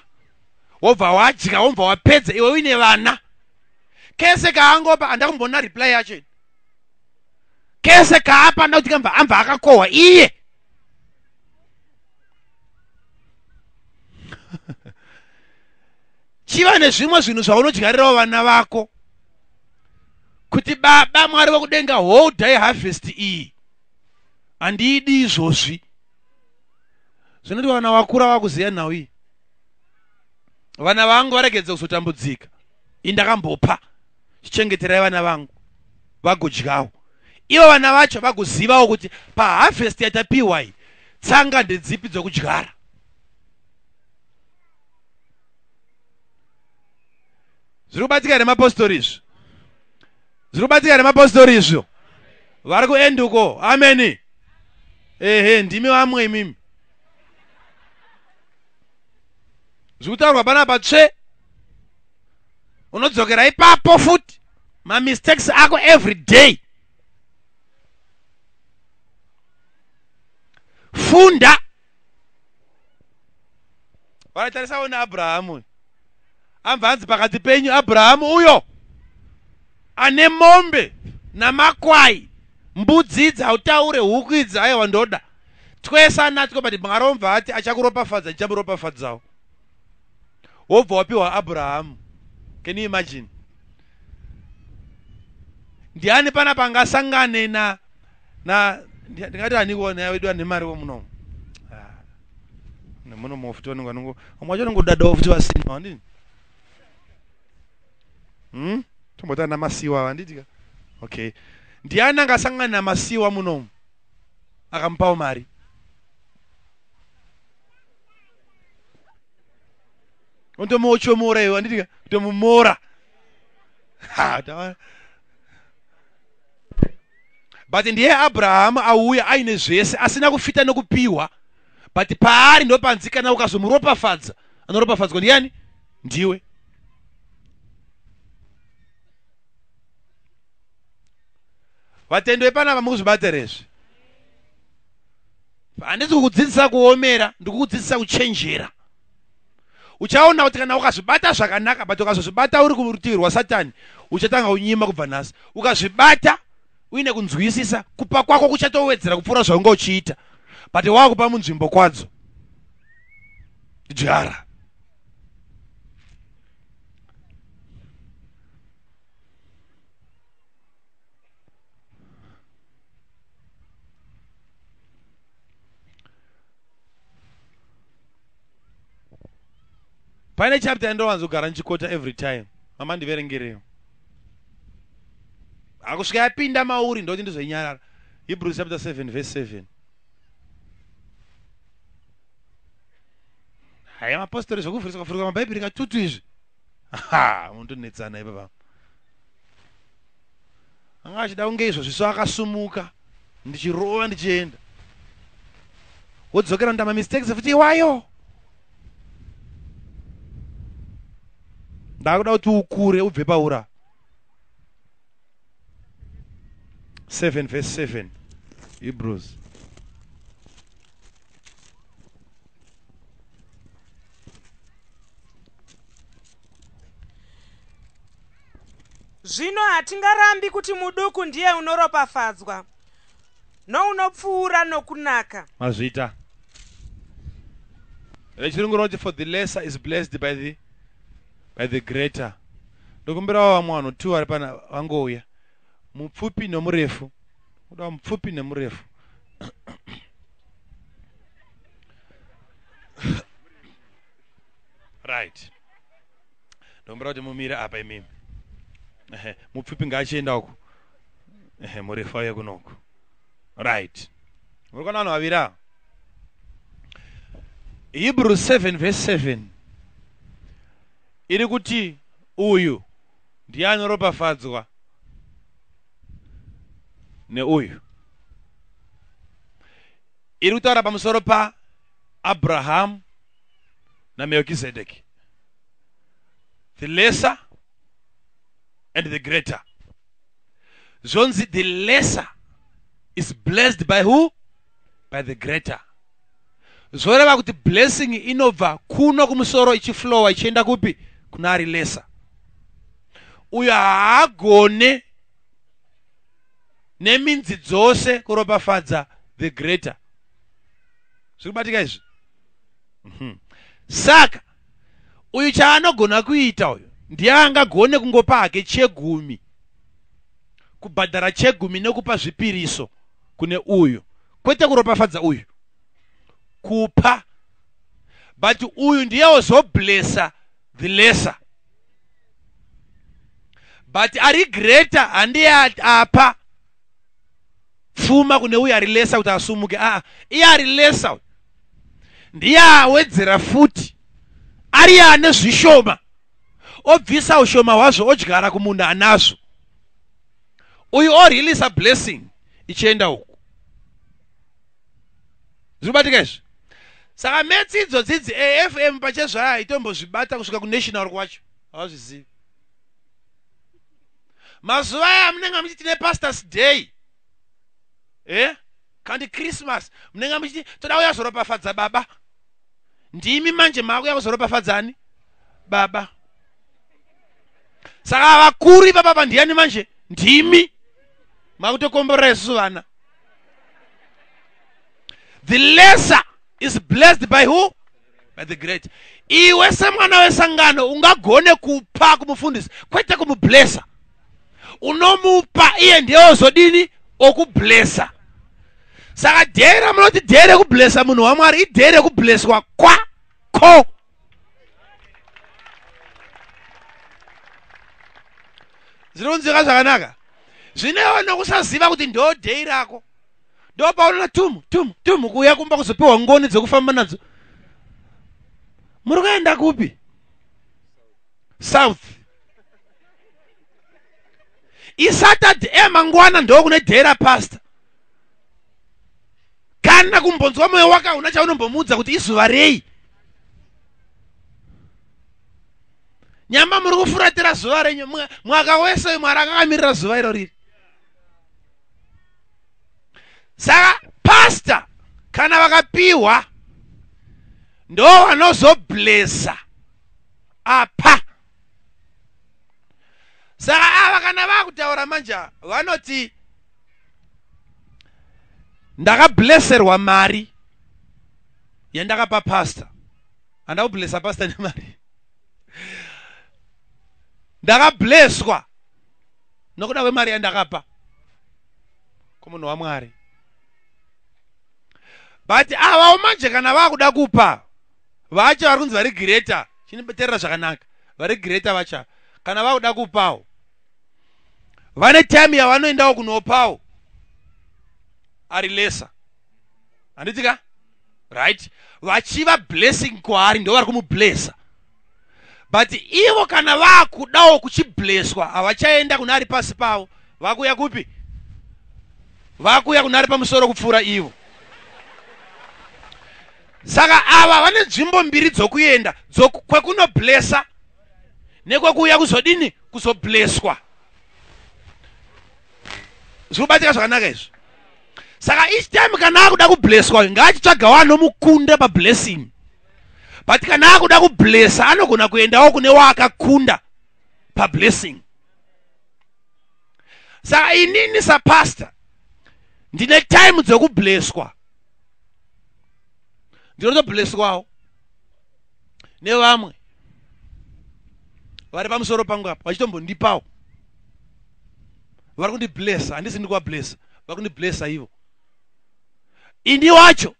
wobva wadya, wobva wapedza, iwe uine vana. Kese kaangopa andakumbona reply yacho. Kese kaapa ndakuti kamba amba akakohwa iye. Chiva nezvimwe zvinhu zvaunodyarirawo vana vako kuti baba Mwari wekudenga hodhai harvest iyi handidi izvozvi. Zvinoti vana vakura vakuziya nhau iyi, vana vangu varegedze kuzotambudzika. Indakambopa chichengeterai vana vangu vagodyawo. Ivo vana vacho vagozivawo kuti paharvest yatapiwa iyi tsanga ndedzipi dzokudyara. Zviri kubatika here mapostori izvo? Zviri kubatika here mapostori izvo? Vari kuenduko. Ameni. Ehe, ndimi vamwe imimi. Zviri kutaurwa panapa tsve. Unodzokera ipapo futi. Mistakes ako every day. Funda. Varatarisa una Abrahamu. Amvanzi pakati penyu Abrahamu uyo ane mombe namakwai, mbudzi dzautaure, huku idzi aiwa ndoda. Twesa natwo bati mwaromva ati achakuropafadza ndichamuropafadzawo. Wobva wapiwa Abrahamu. Can you imagine? Ndiani pana pangasangane na ndingati anikuona wedu ane mari womuno. Nemuno mofuti wangu omwacho ngodada ofuti wasina ndini. Tombota na masiwa wanditika. Okay. Ndiani angasangana na masiwa muno akampawo mari. Unto mocho mora yo anditika kutomumora. But ndiye Abraham auya aine zvese asina kufita nokupiwa. But paari ndo panzikana ukazomuropafadza. Anoropafadzwa ndiani? Ndiwe. Vatendwe pana vamuzvibaterezve. Handisi kukudzidzisa kuomera, ndikukudzidzisa kuchenjera. Uchaona kuti kana ukazvibata zvakanaka, but ukazozvibata uri kurutivi rwaSatani, uchatanga unyima kubva nhasi. Ukazvibata uine kunzwisisa, kupa kwako kuchatowedzera kupfuura zvaunga uchiita. But wakupa munzvimbo kwadzo. Jara. Pane chapter yandowanzogara ndichikota every time. Mama ndiverengereyo. Akusvika yapinda mauri ndoti ndizoinyarara. Hebrews chapter 7 verse 7. Haya mapostori zvokuvhurisa mabhaibheri katutu izvi. Aha, mundonetsana ipapa. Anga achida kunge izvo zviso akasumuka. Ndichirova ndichienda. Wodzokera ndama mistakes futi iwayo. Ndakuda kuti ukure ubve paura. 7 verse 7 Hebrews. Zvino hatingarambi kuti muduku ndiye unoropafadzwa nounopfuura nokunaka. Mazvita. Rechirungu roti for the lesser is blessed by the greater. Ndokumbirawo vamwe vanhu 2 vari pana vangouya. Mupfupi nomurefu. Kuda mupfupi nemurefu. Right. Ndokumbira kuti mumire apa imimi. Mupfupi ngaachienda uku. Murefu auye kunoku. Right. Murikona vanhu vavira. Hebrews 7 verse 7. Iri kuti uyu ndiye anoropafadzwa neuyu. Iri kutaura pamusoro pa Abraham na Melchizedek. The lesser and the greater. Zonzi, the lesser is blessed by who? By the greater. Zoreva kuti blessing inobva kuno kumusoro ichiflowa ichienda kupi? Kuna ari lesser. Uyo haagone neminzi dzose kuropafadza the greater. Zvikubatika izvi? Saka uyu chaanogona kuita uyu ndiye angagone kungopa hake chegumi, kubhadhara chegumi nekupa zvipiriso kune uyu, kwete kuropafadza uyu, kupa. But uyu ndiye ozoblessa the lesser. But ari greater handiye apa pfuma kune uyu ari lesser kuti asumuke. Iye ari lesser ndiye awedzera futi, ari ane zvishoma obvisa ushoma hwazvo odyara kumunhu anazvo, uyu oreleasa blessing ichienda uku. Zvirubatika izvi. Saka medzidzo dzidzi AFM pachezvo haitombozvibata kusvika kunational kwacho, havazvizivi. Mazuva aya munenge muchiti nepastors day, kandi Christmas, munenge muchiti toda kuya kuzoropafadza baba. Ndimi manje makuya kuzoropafadzani baba. Saka vakuru ipapa ndiani manje? Ndimi makutokomborera isusu vana. The lesser is blessed by who? By the great. Iwe semwana wesangano ungagone kupa kumufundisi, kwete kumublessa. Unomupa iye ndiye ozodini okublessa. Saka dera munoti dere kublessa munhu waMwari, idere kublesswa kwako. Zvinonzwika zvakanaka. Zvinewo nokusaziva kuti ndo dei rako. Ndo paunona tumu kuya kumba kuzopiwa ngoni dzekufamba nadzo. Muri kuenda kupi? South. Isaturday mangwana ndo kune dera pastor. Kana kumbonzwa moyo wako una chaunombomudza kuti izuva rei. Nyama muri kufuratira zuva renyu, mwaka wese Mwari akamirira zuva iro riri. Saka pastor kana vakapiwa ndo vanozoblessa apa. Saka ava kana vakutaura manje vanoti ndakablesserwa mari yandakapa pastor. Handa kublessa pastor nemari. Ndakablesswa nokuda kwemari yandakapa kumunhu waMwari. But ava manje kana vakuda kupa vacho vari kunzi vari greater, chinobeterera zvakanaka, vari greater vacha kana vakuda kupawo vane time yavanoendawo kunopawo ari lesser. Handitika? Right? Vachiva blessing kwaari ndo vari kumublessa. But ivo kana vakudawo kuchiblesswa havachaenda kuna ari pasi pavo, vakuya kupi? Vakuya kuna ari pamusoro kupfuura ivo. Saka ava vane nzvimbo mbiri dzokuenda, kwekunoblessa nekwekuya kuzodini? Kuzoblesswa. Zvirubatika zvakanaka izvi. Saka each time kana akuda kublesswa ngaachitsvaga vanomukunda pablessing. But kana akuda kublessa anogona kuendawo kune waakakunda pablessing. Saka inini sapastor ndine time dzokublesswa. Ndinotoblesswawo nevamwe vari pamusoro pangu apa vachitombondipawo, vari kundiblessa. Handisi ndikuvablessa, vari kundiblessa ivo. Ini wacho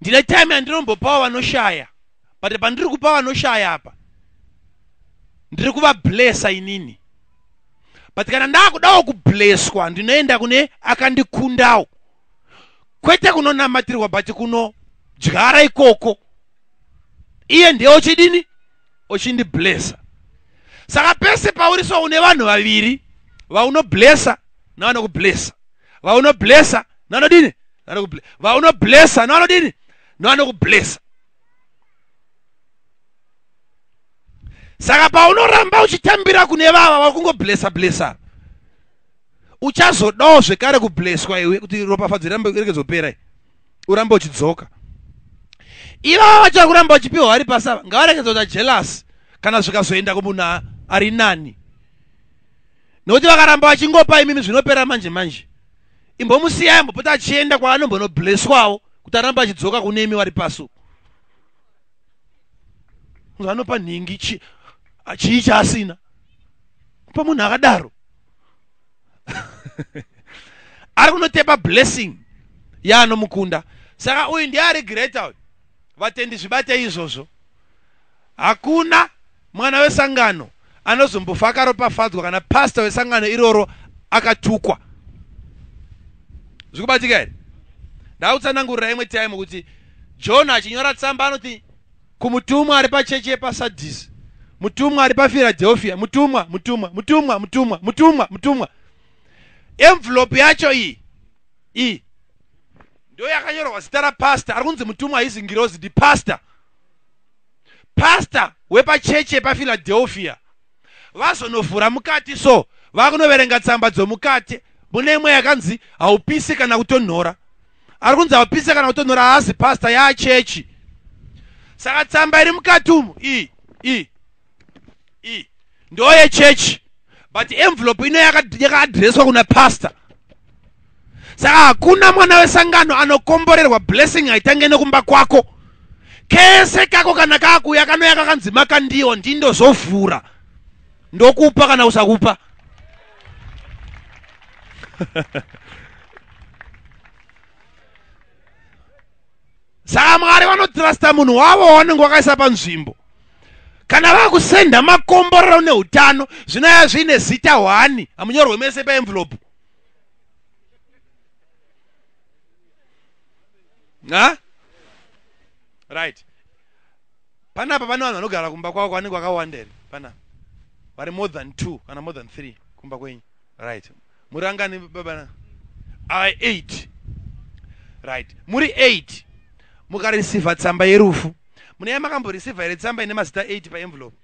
ndine time yandinombopawo vanoshaya, but pandiri kupa vanoshaya apa ndiri kuvablessa inini. But kana ndakudawo kublesswa ndinoenda kune akandikundawo, kwete kunonamatirwa but kuno dyara ikoko. Iye ndiye ochidini? Ochindiblessa. Saka pese pauri so une vanhu vaviri vaunoblessa navanokublessa, vaunoblessa navanodini? Vaunoblessa navanodini? Navanokublessa. Saka paunoramba uchitambira kune vava vakungoblessa uchazodawo zvekare kublesswa iwe kuti ropafadzo irambe iregedzopera, urambe uchidzoka. Ivava vacho vari kuramba vachipiwa vari pasava ngavaregedza kuita jealous kana zvikazoenda kumunhu ari nani, nokuti vakaramba vachingopa imimi zvinopera manje imbomusiyai imbopota achienda kwaanombonobblesswawo kuti aramba achidzoka kune imi vari pasu. Vanopa nhingi chii chaasina kupa munhu akadaro. Ari kunotepa blessing yaanomukunda. Saka uyu ndiye ari greater uyu. Vatendi zvibate izvozvo. Hakuna mwana wesangano anozombofa akaropafadzwa kana pastor wesangano iroro akatukwa. Zvikubatika here? Ndautsanangurira imwe time kuti Shona achinyora tsamba anoti kumutumwa ari pachechi yepaSadhisi, mutumwa ari paPhiladelphia, mutumwa. Envelope yacho iyi ndio yakanyorwa zita rapastor. Ari kunzi mutumwa haizi ngirozi, ndi pastor. Pastor wepachechi yepaPhiladelphia vazonovhura mukati, so vakunoverenga tsamba dzomukati. Mune imwe yakanzi haupisi kana kutonhora. Ari kunzi haupisi kana kutonhora, haazi pastor, yaachechi. Saka tsamba iri mukati umu iyi ndo yechechi, but envelope ino yakaadreswa kuna pastor. Saka hakuna mwana wesangano anokomborerwa blessing haitange nekumba kwako. Kese kako kana kakuya kanoya kakanzi Makandiwa ndindozovhura, ndokupa kana usakupa. Saka Mwari vanotrasta munhu wavo wanenge wakaisa panzvimbo. Kana vakusenda makomborero neutano, zvinaya zvine zita 1 amunyorwe mese paenvelope. Right. Panapa pane vanhu vanogara kumba kwako kwanenge wakawandere. Panapa vari more than 2 kana more than 3 kumba kwenyu. Right. Murangani baba? 8. Right. Muri 8 mukareceiva tsamba yerufu. Mune makamboreceiva ere tsamba ine mazita 8 paenvelope?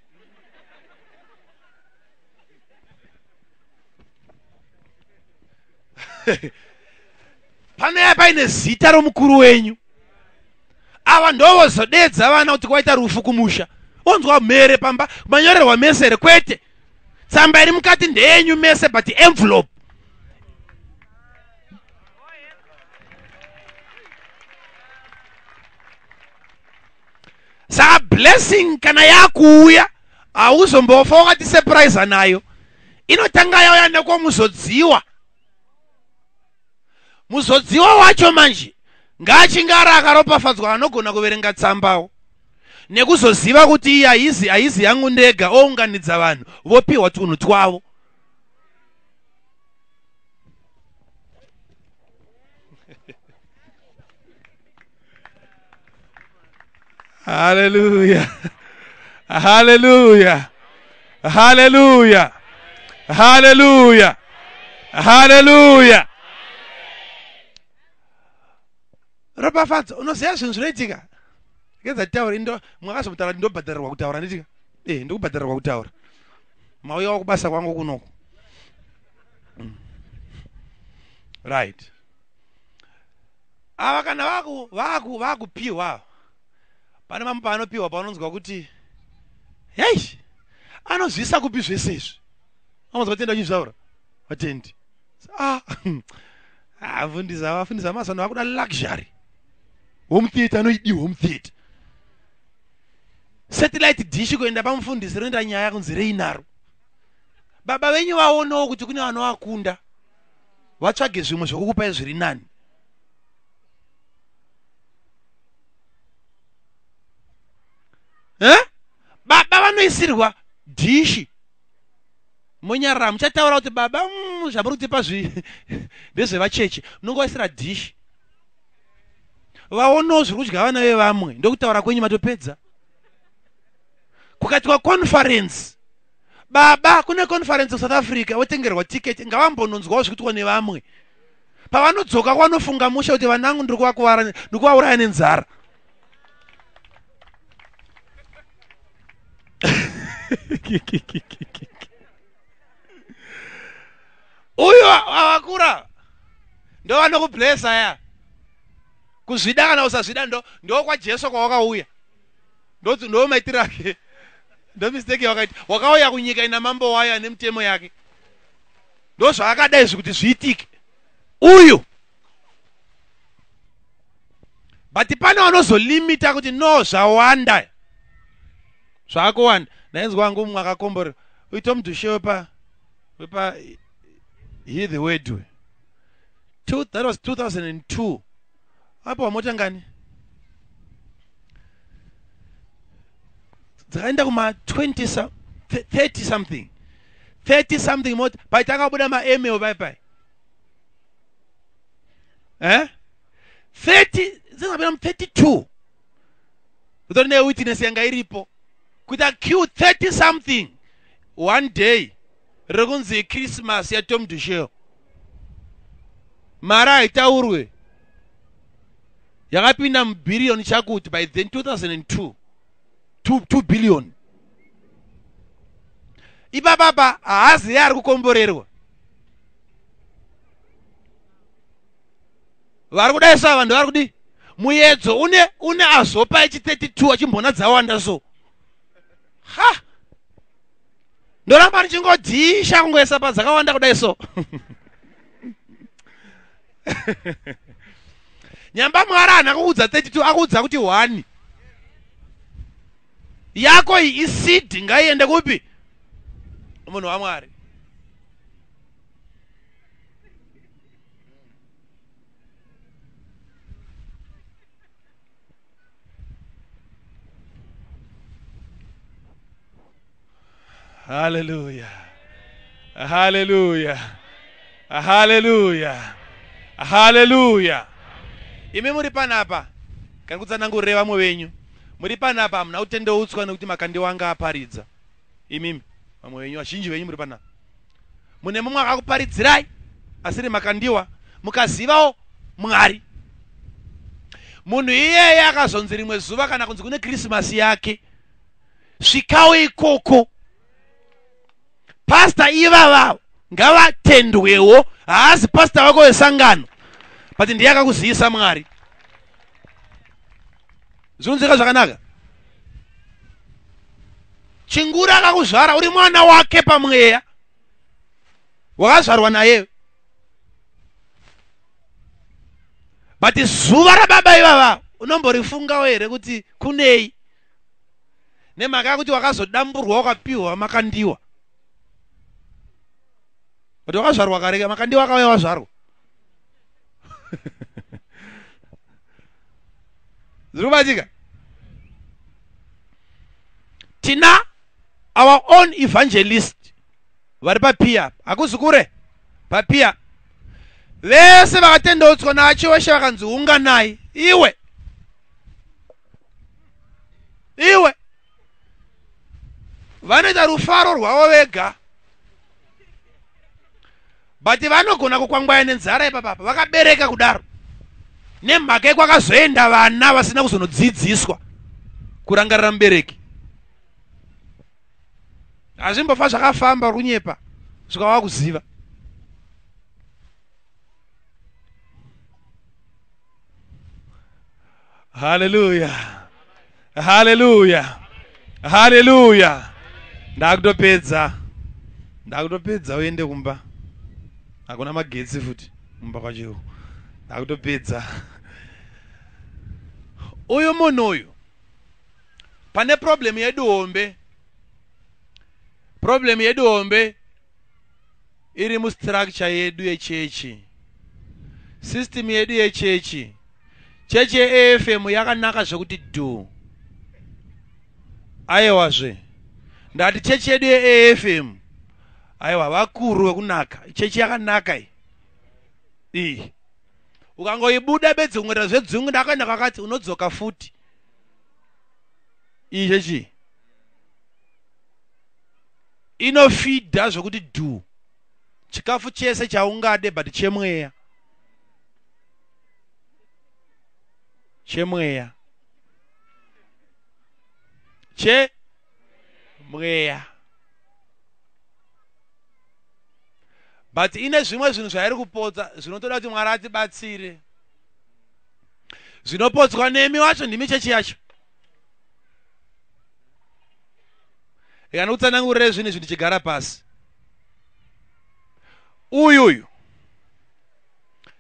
Pane paine zita romukuru wenyu. Ava ndovozodedza vana kuti kwaita rufu kumusha. Onzwa mhere pamba manyorerwa mese kwete. Tsamba iri mukati ndeyenyu mese, but envelope. Saka blessing kana yakuuya hauzombofa wakati surprise nayo. Inotanga yauya neko muzodziwa. Muzodziwa wacho manje ngachingara akaropafadzwa anogona kuverenga tsambawo nekuzoziva kuti iyi haizi yangu ndega, ounganidza vanhu vopiwa tunhu twavo. Hallelujah. Hallelujah. Hallelujah. Hallelujah. Hallelujah. Ropafadza, unoziva zvinhu zvinoitika. Ngedza tauri ndo mwakazomutaura ndobhadharirwa kutaura nditika. Ndokubhadharirwa kutaura. Mauya wakubasa kwangu kunoko. Right. Ava kana vakupiwa. Pane mamwe paanopiwa paanonzwa kuti hey, anozvisa kupi zvese izvi. Anonzwa vatenda uchizvaura. Vatendi. Vafundisa mazano vakuda luxury. Home theater anoidiwa home theater. Satellite dish kuenda pamufundisi roenda nyaya kunzi reinaro. Baba venyu vaonawo kuti kune vanovakunda. Vatsvage zvimwe zvokukupai zviri nani. Baba vanoisirwa dishi. Monyarara muchataura kuti baba zvamuri kutipa ndezvevacheche. Munongoisira dishi. Vaonawo zviri kudya vana vevamwe. Ndokutaura kwenyu matopedza. Kukatiwa conference. Baba kune conference South Africa wotengerwa ticket ngavambononzwawo zvikuitwa nevamwe. Pavanodzoka kwanofunga musha kuti vanangu ndikuvauraya nenzara. Uyo awakura ndo vanokublessa ya. Kuzvida kana usazvida ndo kwa Jesu kwawakauya. Ndo maitiro ake. Ndo mistake yakaita. Wakauya kunyika ina mambo wayo nemutemo yake. Ndo zvakadai zvikuti zviitike. Uyu. But pane vanozolimita kuti no zvawanda. Zvakawanda. Naenzwa wangu mwakakomborera. Uito mudhushe wepa hear the word. That was 2002. Hapo wamota ngani? Dzakaenda kuma 30 something. 30 something mota. Paitanga buda ma email bye. 30, zingabena 32. Utone witness yanga iripo. kuita queue 30 something one day rekunzi Christmas ya Tom Dushel mara itaurwe yakapinda mubhiriyoni chakuti by then 2002 2 billion ibababa haazi yari kukomborerwa vari kudaisa vanhu vari kudi muyedzo une azopa echi 32 achimbona dzawanda so ha ndoramba ndichingodhisha kungoisa padzakawanda kudai so nyamba Mwari haana kuudza 32 akuudza kuti 1 yako iyi isidi ngaiende kupi munhu waMwari. Hallelujah. Hallelujah. Hallelujah. Hallelujah. Imi muri panapa kana kutsanangurira vamwe venyu muri panapa hamuna kutendeutswa nekuti Makandiwa anga aparidza. Imimi vamwe venyu vazhinji venyu muri panapa mune mumwe akakuparidzirai asiri Makandiwa mukazivawo Mwari. Munhu iyeye akazonzi rimwe zuva kana kunzi kune Christmas yake svikawo ikoko pastor ivava ngavatendwewo haazi pastor wako wesangano but ndiye akakuzivisa Mwari. Zvinonzwika zvakanaka. Chingura akakuzvara uri mwana wake pamweya wakazvarwa naye but zuva rababa ivava unomborifungawo here kuti kunei nemhaka yakuti wakazodamburwa wakapiwa Makandiwa but wakazvarwa kare Makandiwa akauya wazvarwa. Zvirubatika. Tina our own evangelist vari papia hakuzi kure papia vese vakatendeutswa nacho weshe vakanzi unganai iwe vanoita rufaro rwavo vega but vanogona kukwangwaya nenzara ipapapa vakabereka kudaro nemhaka yekwakazoenda vana vasina kuzonodzidziswa kurangarira mubereki. Hazvimbofa zvakafamba runyepa zvikava kuziva. Hallelujah. Hallelujah. Hallelujah. Ndakutopedza uende kumba. Hakuna magetsi futi kumba kwacho. Ndakutopedza. Uyu munhu uyu pane problem yedu hombe iri mustructure yedu yechechi. System yedu yechechi. Chechi ye-AFM yakanaka zvekuti do. Aiwazve ndati chechi yedu ye-AFM aiwa vakuru vekunaka. Chechi yakanaka iyi. Ukangoibuda bedzi kungoita zvedzungu ndakaenda kakati unodzoka futi. Iyi chechi inofidha zvokuti do. Chikafu chese chaungade but chemweya. Chemweya. But ine zvimwe zvinhu zvairi kupodza zvinotoda kuti Mwari atibatsire. Zvinopodzwa nemi wacho ndimi chechi yacho. Kana utsanangurire zvinhu ndichigara pasi. Uyu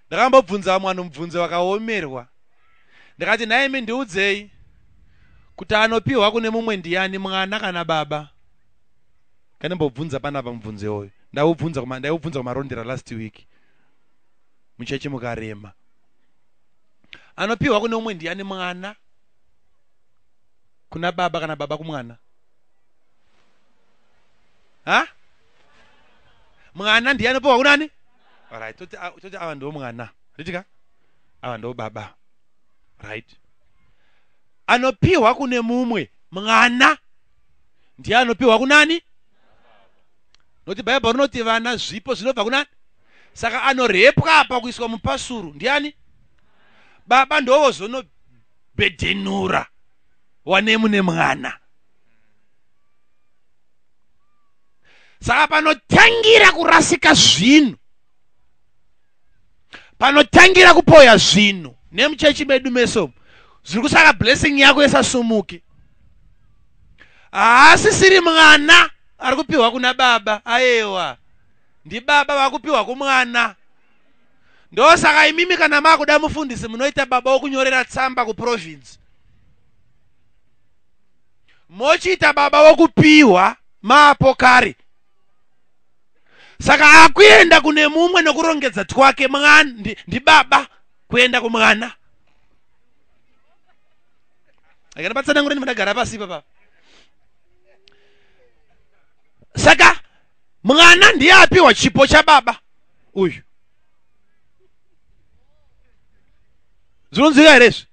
ndakambobvunza mwana mubvunzo wakaomerwa. Ndakati naimi ndiudzei kuti anopiwa kune mumwe ndiani, mwana kana baba? Kana mbobvunza panapa mubvunzo uyu. Ndaubvunza kumarondera last week. Muchechi mukarema. Anopiwa kune mumwe ndiani, mwana kuna baba kana baba kumwana? Ha? Mwana ndiye anopiwa kunani? Alright, toti ava ndo mwana. Ritika? Ava ndo baba. Right. Anopiwa kune mumwe mwana ndiye anopiwa kunani? Noti Bhaibheri rinoti vana zvipo zvinobva kunani? Saka anorepwa apa kuiswa mupasuru ndiani? Baba ndovo zonobhedhenura wanemu nemwana. Saka panotangira kurasika zvinhu, panotangira kupoya zvinhu nemuchechi medu meso, zviri kusaka blessing yako isasumuke. Haasisiri mwana ari kupiwa kuna baba, aiwa ndi baba vakupiwa kumwana. Ndosaka imimi kana makuda mufundisi munoita baba wokunyorera tsamba kuprovince, mochiita baba wokupiwa mapo kare. Saka akuenda kune mumwe nokurongedza twake mwana ndi baba kuenda kumwana. Akana patsana ngureni mudagara pasi papa. Saka mwana ndiye apiwa chipo cha baba uyu. Zvinonzwika here?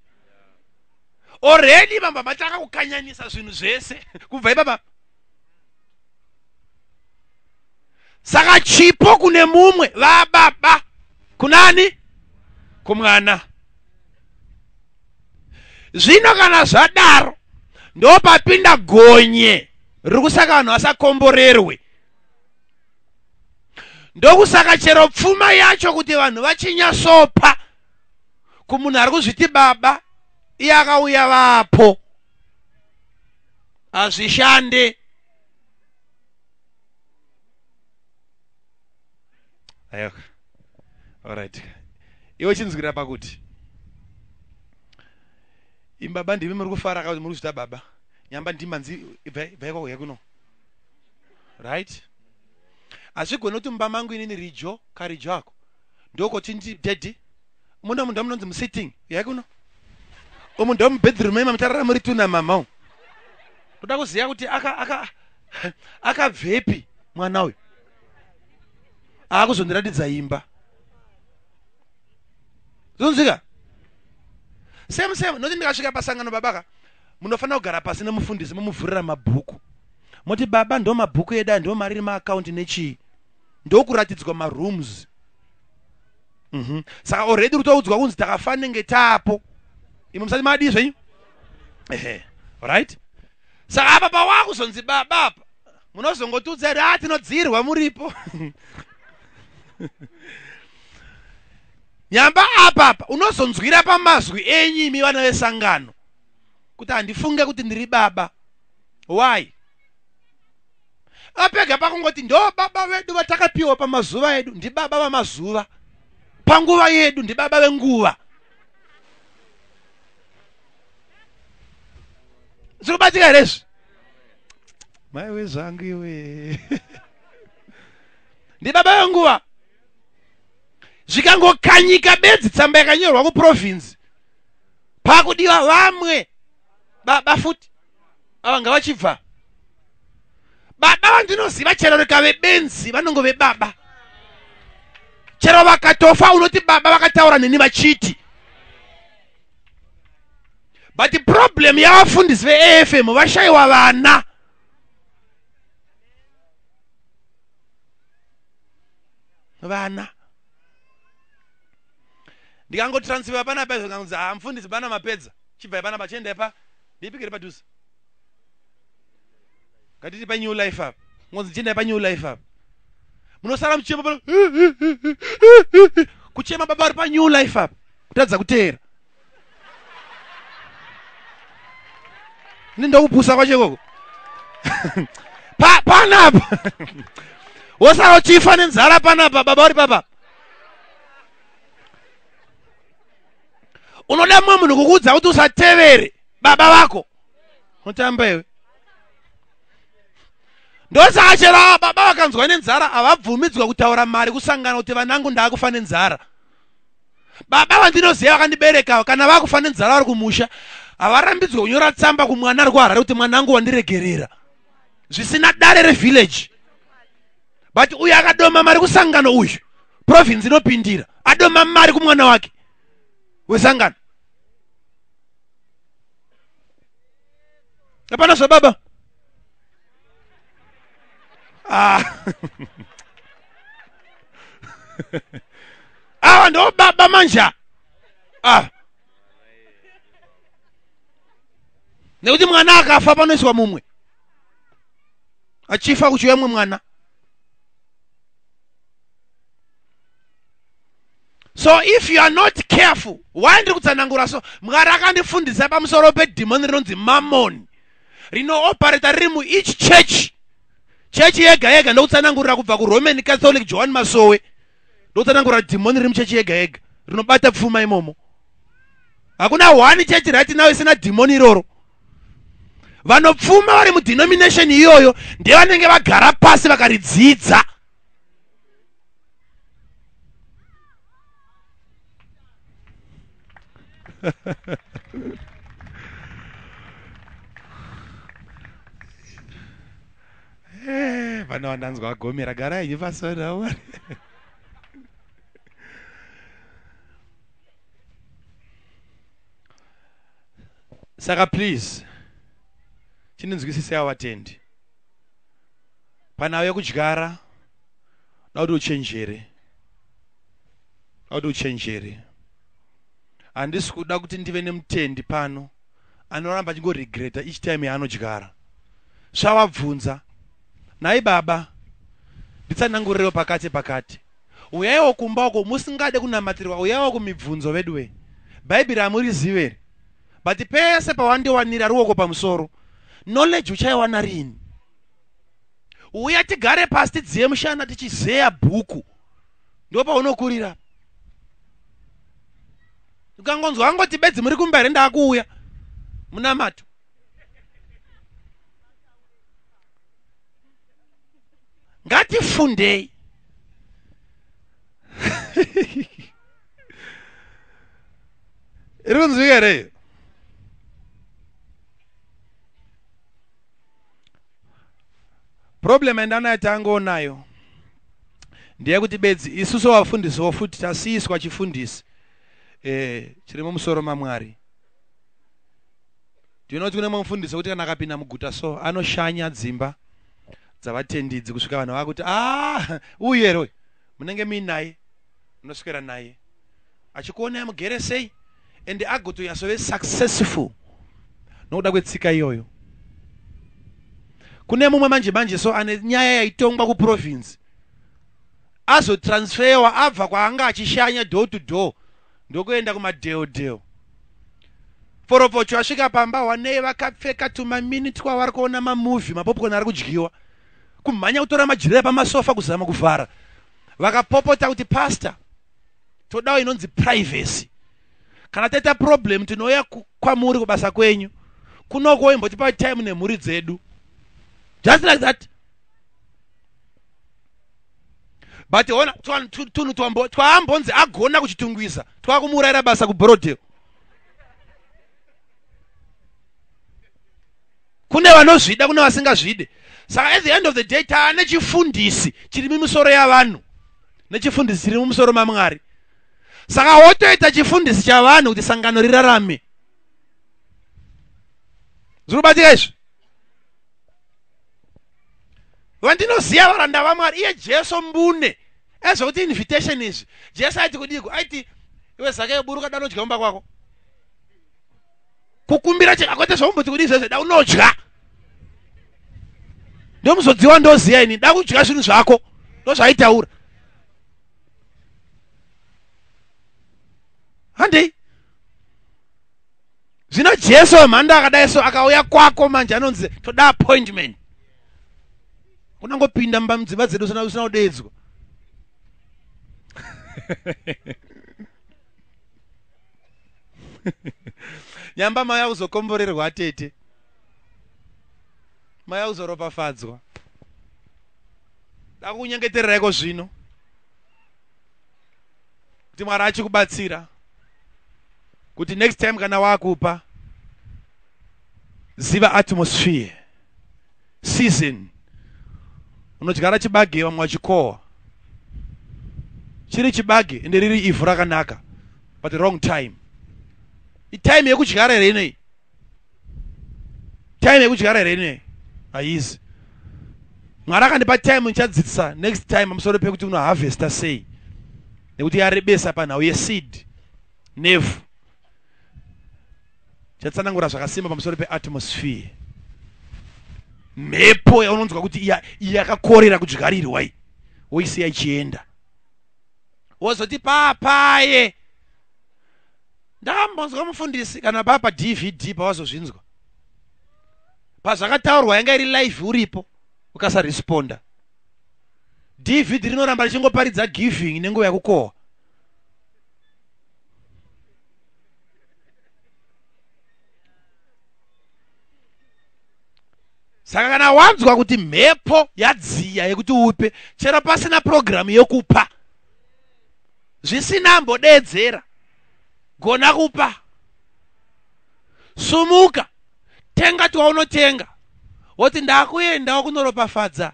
Already baba mataka kukanyanyisa zvinhu zvese kubva ipapa. Saka chipo kune mumwe va baba kunani? Kumwana. Zvino kana zvadaro ndo papinda gonye riri kusaka vanhu vasakomborerwe. Ndokusaka chero pfuma yacho kuti vanhu vachinyasopa kumunhu ari kuzviti baba iye akauya vapo, hazvishande. Ayoko. Alright. Iwe chinzwira pakuti imbaba ndimi muri kufara kuti muri kuzvita baba. Nyamba ndimanzi ibva kwako kuno. Right? Azvigona kuti mumba mangu inini rijo karijo ako ndokoti ndi daddy muna munhu munonzi musitting yakuno. Umuntu mubedroom ema mutarara muri tuna mama. Toda kuziya kuti akabvepi mwana uyu. Akuzondiratidza imba. Zonzika? Same noti ndikasvika pasangano babaka munofanira kugara pasi nemufundisi mumuvhurira mabhuku. Moti baba ndo mabhuku edu ndo mariri maaccount nechii. Ndo kuratidzwa marooms. Saka already rutoudzwa kunzi takafanenge tapo. Imo musati madi zvenyu? Alright? Saka apa pawakuzonzi baba apa munozongotudza ati tinodzirwa muripo. Nyamba apa unozonzwira pamazwi enyimi vana vesangano kuti handifunge kuti ndiri baba. Why? Apega pakungoti ndo baba vedu vatakapiwa pamazuva edu, ndi baba vamazuva. Panguva yedu ndi baba venguva. Zikubatika here? Maiwe zangu iwe. Ndi baba venguva. Zvikangokanyika bedzi tsamba yakanyorwa kuprovince pakudiwa vamwe baba futi avanga vachibva. Baba vandinoziva chero rikave benzi vanongove baba. Chero vakatofa unoti baba vakataura neni vachiti. But the problem yavafundisi veAFM vashayiwa vana. Vana. Ndikangotransfer panapa nganzi mfundisi bana mapedza. Chibva panapa chenda pa. Ndipikire padhuze. Ngatiti pa new life up. Ngonzi chenda pa new life up. Munosara mchema pa. Kuchema baba pa new life up. Kutadza kutera. Nindo kupusa kwache koko. Panapa. Wosara chifa nenzara panapa baba uri papa. Unoda mwe munhu kukudza kuti usatevere baba vako. Utamba iwe. Ndosaka chero baba vakanzwa nenzara avabvumidzwa kutaura mari kusangana kuti vanangu ndakufa nenzara. Baba vandinoziva vakandibereka kana vakufa nenzara vari kumusha avarambidzwa kunyora tsamba kumwana ari kuharare kuti mwanangu wandiregerera. Zvisina dare revillage. But uyu akadoma mari kusangano uyu province inopindira adoma mari kumwana wake wesangano. Hapana so baba. Awa ndo baba manja. Nekuti mwana akafa panoiswa mumwe. Achifa kuchiwe mwana. So if you are not careful, why ndiri kutsanangura so? Mwari akandifundisa pamusoro pedhimoni rinonzi mammon. Rino operate riri mu each church. Church yega yega ndokutsanangurira kubva kuRoman Catholic John Masowe. Ndokutsanangurira dhimoni riri muchechi yega yega. Rinobata pfuma imomo. Hakuna one church right now isina dhimoni iroro. Vanopfuma vari mudenomination iyoyo ndevanenge vagara pasi vakaridzidza. Vana vandanzwa gomera garai nipasona. Saka please chinonzwisisa vatendi panawe kudyara nauti uchenjere. Handisi kuda kuti ndive nemutendi pano anoramba achingoregreta each time yaanodyara. Zvavabvunza, nai baba nditsanangurirewo pakati. Uyaiwo kumba uko musingade kunamatirwa, uyaiwo kumibvunzo veduwe. Bhaibheri hamurizive. But pese pawandiwanira ruoko pamusoro, knowledge uchaiwana rini? Uya tigare pasi tidziye mushana tichizeya bhuku. Ndo paunokurira. Ukangonzwa angoti bedzi muri kumbere ndakuuya. Munamato. Ngatifundei. Irunzwire. Problem endanayo nayo ndiye kuti bedzi isusu vafundisi vofuti tasiyiswa chifundisi chiri mumusoro maMwari. Ndinoti kune mufundisi kuti kana akapinda muguta so anoshanya dzimba dzavatendidzi kusvika vanhu vakuti uyero munenge muinaye munoswera naye achikuona mugere sei ende agotoyasove successful nokuda kwetsika iyoyo. Kune mumwe manje so ane nyaya yaitongwa kuprovince azotransferwa abva kwaanga achishanya door to door ndokuenda kumadheodheo. Foropocho asvika pamba wanei vakapfeka tumaminiti kwavari kuona mamovhi mapopcorn ari kudyiwa kumhanya kutora majira pamasofa kuzama kuvhara. Vakapopota kuti pastor todawo inonzi privacy. Kana taita problem tinouya kwamuri kubasa kwenyu. Kunoko imbotipa time nemhuri dzedu. Just like that. But ona tunhu twambonzi agona kuchitungwisa twakumurayira basa kubrodeo. Kune vanozvida kune vasingazvide. Saka at the end of the day taane chifundisi chiri mumusoro yavanhu nechifundisi chiri mumusoro maMwari. Saka wotoita chifundisi chavanhu kuti sangano rirarame. Zvirubatika izvi. Vandinoziva varanda vaMwari iye Jesu mbune ezvokuti invitation izvi Jesu aiti kudiko aiti iwe Zake buruka danodya mumba kwako kukumbira chikakwete zvomboti kudi izvezvo da unodya ndomuzodziwa ndoziya ini da kudya zvinhu zvako ndozvaitaura handei. Zvino Jesu wemhando akadai so akauya kwako manje anonzi toda appointment. Kunangopinda mumba mudzimba dzedu usina kudedzwa. Nyamba maya uzokomborerwa atete. Maya uzoropafadzwa. Dakunyengetererako zvino. Kuti Mwari achikubatsira. Kuti next time kana wakupa ziva atmosphere. Season. Unodyara chibage vamwe vachikohwa. Chiri chibage ende riri ivhu rakanaka. But the wrong time. Time yekudyara here inei. Time yekudyara here inei. Haizi. Mwari akandipa time ndichadzidzisa next time pamusoro pekuti uno harvesta sei. Nekuti yarebesa panhau yeseed nevhu. Chatsanangura zvakasimba pamusoro peatmosphere. Mhepo yaunonzwa kuti yakakorera kudyarirwa iyi. Woisiya ichienda. Wozoti papaye. Ndakambonzwa mufundisi kana papa DVD pawazozvinzwa. Pazvakataurwa yanga iri live uripo ukasaresponda. DVD rinoramba richingoparidza giving nenguva yakukohwa. Saka kana wanzwa kuti mhepo yadziya yekuti upe, chero pasina programu yokupa, zvisina mbodedzera, gona kupa, sumuka, tenga twaunotenga, woti ndakuendawo kunoropafadza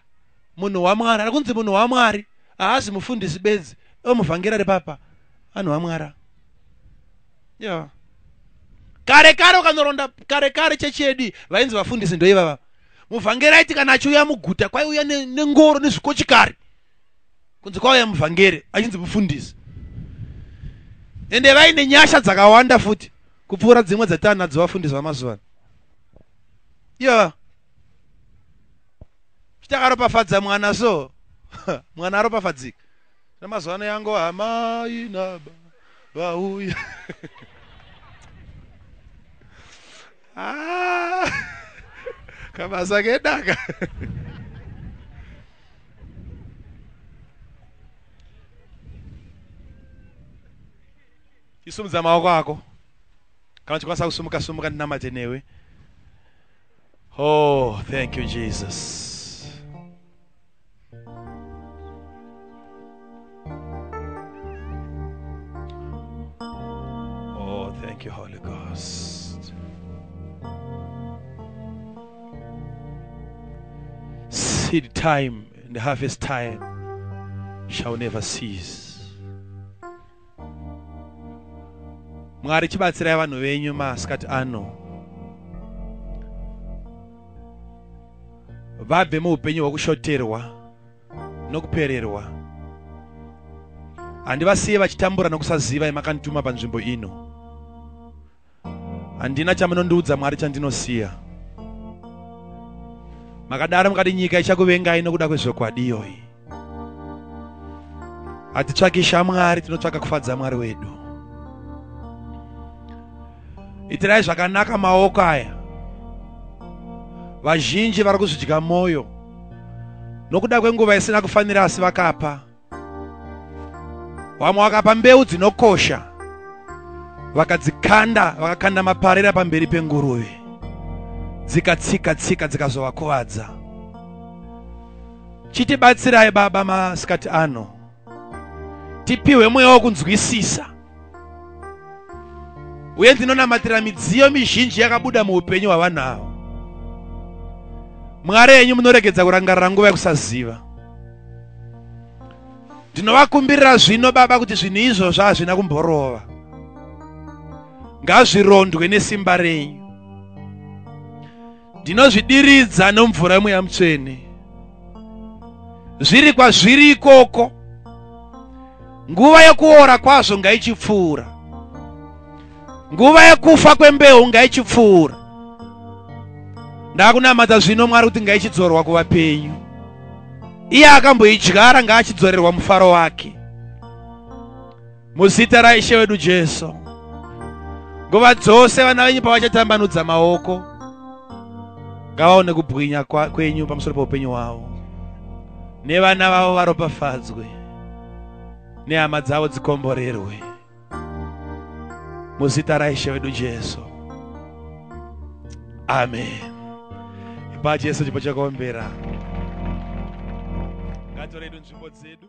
munhu waMwari. Arikunzi munhu waMwari haazi mufundisi bedzi, omuvhangeri ari papa anhu waMwari. Yeah. Kare ukanoronda kare chechi yedu vainzi vafundisi ndo ivava. Muvhangeri aiti kana achiuya muguta kwaiuya nengoro nezvikochikari. Kunzi kwauya muvhangeri achinzi mufundisi. Ende vaine nyasha dzakawanda futi kupfuura dzimwe dzatanadzo vafundisi vamazuva. Yeah. Chitakaropafadza mwana so. Mwana aropafadzika. Namazuva ano yango amai naba vauya. Kabasa kedaka. Isumudza maoko ako. Kana chikwanisa kusumuka ndinamate newe. Oh, thank you Jesus. Oh, thank you Holy Ghost. Seed time and the harvest time shall never cease. Mwari chibatsirai vanhu venyu masikati ano vabve muupenyu hwekushoterwa nokupererwa. Handivasiye vachitambura nokusaziva yamakandituma panzvimbo ino. Handina chamunondiudza Mwari chandinosiya. Makadaro mukati nyika ichakuvengai nokuda kwezvokwadi iyoyi. Hatitsvaki shamwari, tinotsvaka kufadza Mwari wedu. Itirai zvakanaka maoko aya. Vazhinji vari kuzvidya moyo nokuda kwenguva isina kufanira asi vakapa. Vamwe vakapa mbeu dzinokosha vakakanda maparera pamberi penguruve, dzikatsika dzikazovakuvadza. Chitibatsirai Baba masikati ano, tipiwe mweya wokunzwisisa. Uye ndinonamatira midziyo mizhinji yakabuda muupenyu hwavanhu ava. Mwari yenyu munoregedza kurangarira nguva yekusaziva. Ndinovakumbirira zvino Baba kuti zvinhu izvozvo hazvina kumborova. Ngazvirondwe nesimba renyu. Ndinozvidiridza nomvura yemweya mutsvene. Zviri kwazviri ikoko, nguva yekuora kwazvo ngaichipfuura. Nguva yekufa kwembeu ngaichipfuura. Ndakunamata zvino Mwari kuti ngaichidzorwa kuva penyu. Iye akamboidyara ngaachidzorerwa mufaro wake. Muzita raIshe wedu Jesu. Nguva dzose vana venyu pavachatambanudza maoko, ngavaone kubwinya kwenyu pamusoro peupenyu hwavo. Nevana vavo varopafadzwe, nehama dzavo dzikomborerwe. Muzita raIshe wedu Jesu. Amen. Ipa Jesu chipo chakaombera. Ngatiredu nzvimbo dzedu.